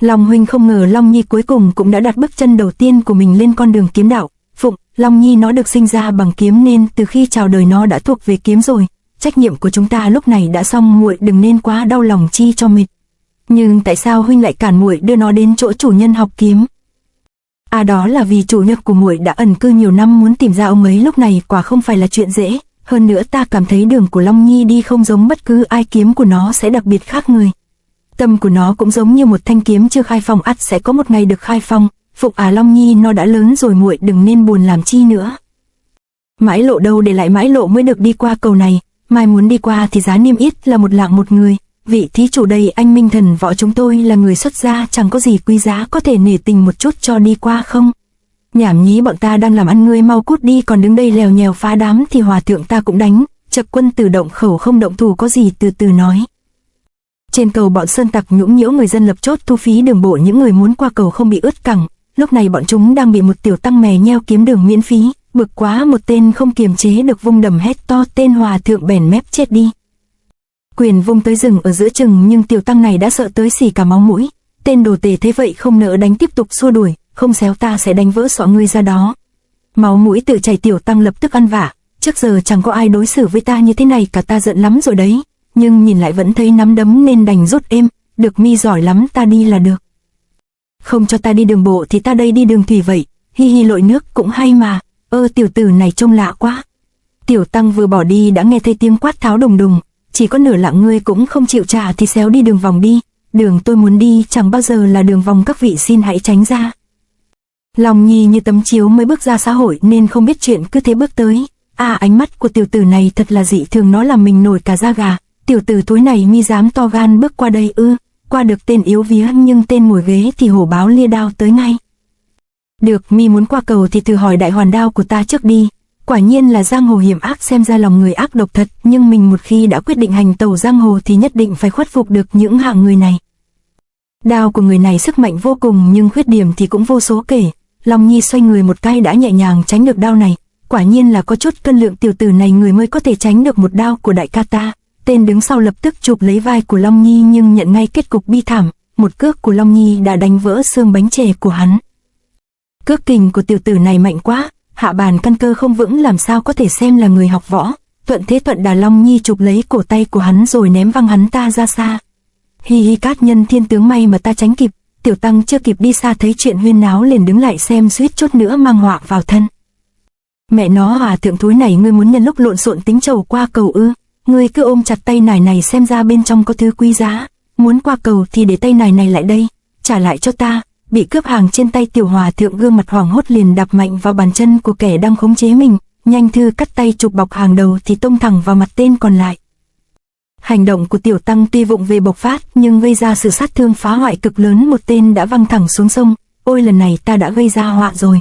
Long huynh, không ngờ Long Nhi cuối cùng cũng đã đặt bước chân đầu tiên của mình lên con đường kiếm đạo. Phụng, Long Nhi nó được sinh ra bằng kiếm nên từ khi chào đời nó đã thuộc về kiếm rồi. Trách nhiệm của chúng ta lúc này đã xong, muội đừng nên quá đau lòng chi cho mệt. Nhưng tại sao huynh lại cản muội đưa nó đến chỗ chủ nhân học kiếm? À, đó là vì chủ nhân của muội đã ẩn cư nhiều năm, muốn tìm ra ông ấy lúc này quả không phải là chuyện dễ. Hơn nữa ta cảm thấy đường của Long Nhi đi không giống bất cứ ai, kiếm của nó sẽ đặc biệt khác người. Tâm của nó cũng giống như một thanh kiếm chưa khai phong, ắt sẽ có một ngày được khai phong. Phụng à, Long Nhi nó đã lớn rồi, muội đừng nên buồn làm chi nữa. Mãi lộ đâu để lại mãi lộ mới được đi qua cầu này, mai muốn đi qua thì giá niêm yết là một lạng một người. Vị thí chủ đây, anh Minh Thần Võ chúng tôi là người xuất gia, chẳng có gì quý giá, có thể nể tình một chút cho đi qua không? Nhảm nhí, bọn ta đang làm ăn, ngươi mau cút đi, còn đứng đây lèo nhèo phá đám thì hòa thượng ta cũng đánh. Chậc quân tử động khẩu không động thủ, có gì từ từ nói. Trên cầu bọn sơn tặc nhũng nhiễu, người dân lập chốt thu phí đường bộ, những người muốn qua cầu không bị ướt cẳng. Lúc này bọn chúng đang bị một tiểu tăng mè nheo kiếm đường miễn phí, bực quá một tên không kiềm chế được vung đầm hét to, tên hòa thượng bèn mép chết đi. Quyền vung tới rừng ở giữa chừng, nhưng tiểu tăng này đã sợ tới xì cả máu mũi. Tên đồ tể thế vậy không nỡ đánh, tiếp tục xua đuổi, không xéo ta sẽ đánh vỡ sọ ngươi ra đó. Máu mũi tự chảy, tiểu tăng lập tức ăn vạ, trước giờ chẳng có ai đối xử với ta như thế này cả, ta giận lắm rồi đấy. nhưng nhìn lại vẫn thấy nắm đấm nên đành rút êm, được mi giỏi lắm, ta đi là được. Không cho ta đi đường bộ thì ta đây đi đường thủy vậy, hi hi, lội nước cũng hay mà, tiểu tử này trông lạ quá. Tiểu tăng vừa bỏ đi đã nghe thấy tiếng quát tháo đùng đùng, chỉ có nửa lạng ngươi cũng không chịu trả thì xéo đi đường vòng đi, đường tôi muốn đi chẳng bao giờ là đường vòng, các vị xin hãy tránh ra. Long Nhi như tấm chiếu mới bước ra xã hội nên không biết chuyện, cứ thế bước tới. Ánh mắt của tiểu tử này thật là dị thường, nó làm mình nổi cả da gà. Tiểu tử thối này mi dám to gan bước qua đây ư? Qua được tên yếu vía, nhưng tên ngồi ghế thì hổ báo lia đao tới ngay. Được, mi muốn qua cầu thì thử hỏi đại hoàn đao của ta trước đi. Quả nhiên là giang hồ hiểm ác, xem ra lòng người ác độc thật, nhưng mình một khi đã quyết định hành tẩu giang hồ thì nhất định phải khuất phục được những hạng người này. Đao của người này sức mạnh vô cùng nhưng khuyết điểm thì cũng vô số kể. Long Nhi xoay người một cái đã nhẹ nhàng tránh được đao này. Quả nhiên là có chút cân lượng, tiểu tử này người mới có thể tránh được một đao của đại ca ta. Tên đứng sau lập tức chụp lấy vai của Long Nhi nhưng nhận ngay kết cục bi thảm. Một cước của Long Nhi đã đánh vỡ xương bánh chè của hắn. Cước kình của tiểu tử này mạnh quá, hạ bàn căn cơ không vững, làm sao có thể xem là người học võ. Thuận thế thuận đà, Long Nhi chụp lấy cổ tay của hắn rồi ném văng hắn ta ra xa. Hi hi, cát nhân thiên tướng, may mà ta tránh kịp. Tiểu tăng chưa kịp đi xa thấy chuyện huyên náo liền đứng lại xem, suýt chút nữa mang họa vào thân. Mẹ nó, thượng thúi này, ngươi muốn nhân lúc lộn xộn tính trầu qua cầu ư? Ngươi cứ ôm chặt tay nải này xem ra bên trong có thứ quý giá. Muốn qua cầu thì để tay nải này lại đây, trả lại cho ta. Bị cướp hàng trên tay, tiểu hòa thượng gương mặt hoảng hốt liền đạp mạnh vào bàn chân của kẻ đang khống chế mình, nhanh thư cắt tay chụp bọc hàng đầu thì tông thẳng vào mặt tên còn lại. Hành động của tiểu tăng tuy vụng về bộc phát nhưng gây ra sự sát thương phá hoại cực lớn, một tên đã văng thẳng xuống sông. Ôi, lần này ta đã gây ra họa rồi.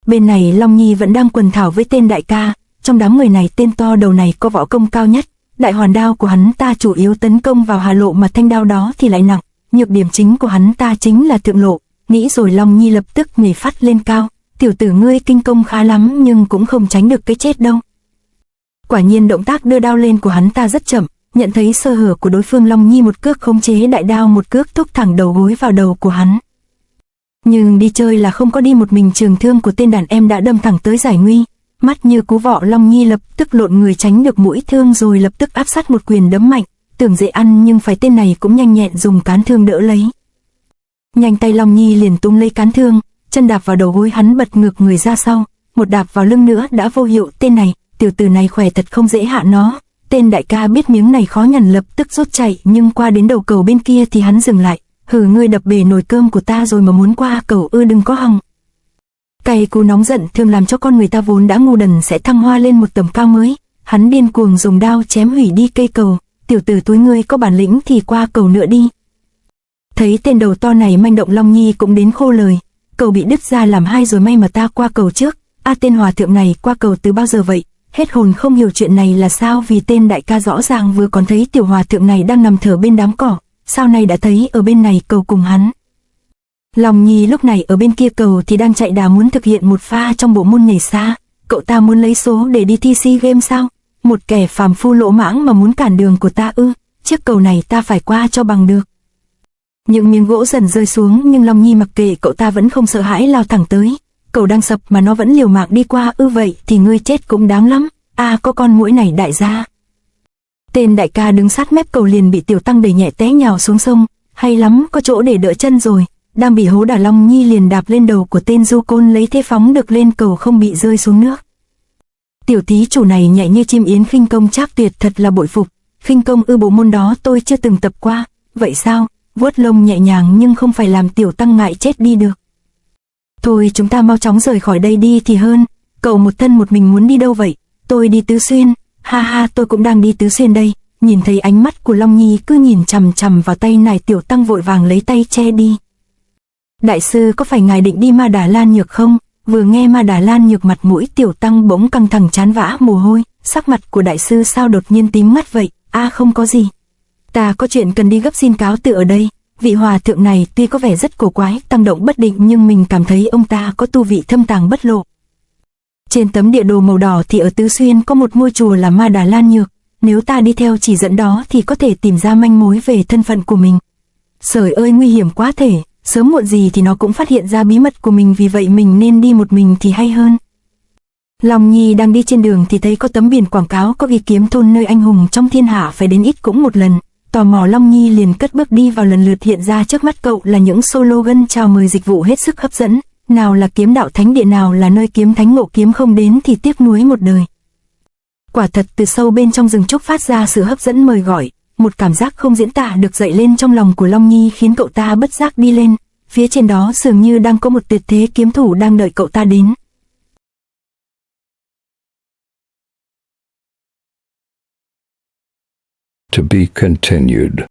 Bên này Long Nhi vẫn đang quần thảo với tên đại ca, trong đám người này tên to đầu này có võ công cao nhất. Đại hoàn đao của hắn ta chủ yếu tấn công vào hà lộ mà thanh đao đó thì lại nặng. Nhược điểm chính của hắn ta chính là thượng lộ. Nghĩ rồi Long Nhi lập tức nhảy phát lên cao. Tiểu tử ngươi kinh công khá lắm nhưng cũng không tránh được cái chết đâu. Quả nhiên động tác đưa đao lên của hắn ta rất chậm. Nhận thấy sơ hở của đối phương, Long Nhi một cước khống chế đại đao, một cước thúc thẳng đầu gối vào đầu của hắn. Nhưng đi chơi là không có đi một mình, trường thương của tên đàn em đã đâm thẳng tới giải nguy. Mắt như cú vọ, Long Nhi lập tức lộn người tránh được mũi thương rồi lập tức áp sát một quyền đấm mạnh. Tưởng dễ ăn nhưng phải tên này cũng nhanh nhẹn dùng cán thương đỡ lấy. Nhanh tay Long Nhi liền túm lấy cán thương, chân đạp vào đầu gối hắn, bật ngược người ra sau, một đạp vào lưng nữa đã vô hiệu. Tên này, tiểu tử này khỏe thật không dễ hạ nó. Tên đại ca biết miếng này khó nhằn lập tức rút chạy, nhưng qua đến đầu cầu bên kia thì hắn dừng lại. Hừ, ngươi đập bể nồi cơm của ta rồi mà muốn qua cầu ư? Đừng có hòng. Cay cú nóng giận thường làm cho con người ta vốn đã ngu đần sẽ thăng hoa lên một tầm cao mới. Hắn điên cuồng dùng đao chém hủy đi cây cầu. Tiểu tử túi, ngươi có bản lĩnh thì qua cầu nữa đi. Thấy tên đầu to này manh động, Long Nhi cũng đến khô lời. Cầu bị đứt ra làm hai rồi, may mà ta qua cầu trước. Tên hòa thượng này qua cầu từ bao giờ vậy? Hết hồn không hiểu chuyện này là sao, vì tên đại ca rõ ràng vừa còn thấy tiểu hòa thượng này đang nằm thở bên đám cỏ, sao nay đã thấy ở bên này cầu cùng hắn. Long Nhi lúc này ở bên kia cầu thì đang chạy đà muốn thực hiện một pha trong bộ môn nhảy xa. Cậu ta muốn lấy số để đi thi SEA Games sao? Một kẻ phàm phu lỗ mãng mà muốn cản đường của ta ư? Chiếc cầu này ta phải qua cho bằng được. Những miếng gỗ dần rơi xuống nhưng Long Nhi mặc kệ, cậu ta vẫn không sợ hãi lao thẳng tới. Cầu đang sập mà nó vẫn liều mạng đi qua ư? Vậy thì ngươi chết cũng đáng lắm. Có con muỗi này đại gia. Tên đại ca đứng sát mép cầu liền bị tiểu tăng đẩy nhẹ té nhào xuống sông. Hay lắm, có chỗ để đỡ chân rồi. Đang bị hố đả, Long Nhi liền đạp lên đầu của tên du côn lấy thế phóng được lên cầu không bị rơi xuống nước. Tiểu thí chủ này nhẹ như chim yến, khinh công trác tuyệt, thật là bội phục. Khinh công ư? Bộ môn đó tôi chưa từng tập qua. Vậy sao? Vuốt lông nhẹ nhàng nhưng không phải làm tiểu tăng ngại chết đi được. Thôi chúng ta mau chóng rời khỏi đây đi thì hơn. Cậu một thân một mình muốn đi đâu vậy? Tôi đi Tứ Xuyên. Ha ha, tôi cũng đang đi Tứ Xuyên đây. Nhìn thấy ánh mắt của Long Nhi cứ nhìn chằm chằm vào tay nải, tiểu tăng vội vàng lấy tay che đi. Đại sư, có phải ngài định đi Ma Đà Lan Nhược không? Vừa nghe Ma Đà Lan Nhược, mặt mũi tiểu tăng bỗng căng thẳng chán vã mồ hôi. Sắc mặt của đại sư sao đột nhiên tím ngắt vậy? Không có gì. Ta có chuyện cần đi gấp, xin cáo từ ở đây. Vị hòa thượng này tuy có vẻ rất cổ quái, tăng động bất định, nhưng mình cảm thấy ông ta có tu vị thâm tàng bất lộ. Trên tấm địa đồ màu đỏ thì ở Tứ Xuyên có một ngôi chùa là Ma Đà Lan Nhược. Nếu ta đi theo chỉ dẫn đó thì có thể tìm ra manh mối về thân phận của mình. Trời ơi, nguy hiểm quá thể, sớm muộn gì thì nó cũng phát hiện ra bí mật của mình, vì vậy mình nên đi một mình thì hay hơn. Long Nhi đang đi trên đường thì thấy có tấm biển quảng cáo có ghi kiếm thôn nơi anh hùng trong thiên hạ phải đến ít cũng một lần. Tò mò Long Nhi liền cất bước đi vào, lần lượt hiện ra trước mắt cậu là những slogan chào mời dịch vụ hết sức hấp dẫn. Nào là kiếm đạo thánh địa, nào là nơi kiếm thánh ngộ kiếm, không đến thì tiếc nuối một đời. Quả thật từ sâu bên trong rừng trúc phát ra sự hấp dẫn mời gọi, một cảm giác không diễn tả được dậy lên trong lòng của Long Nhi khiến cậu ta bất giác đi lên. Phía trên đó dường như đang có một tuyệt thế kiếm thủ đang đợi cậu ta đến. To be continued.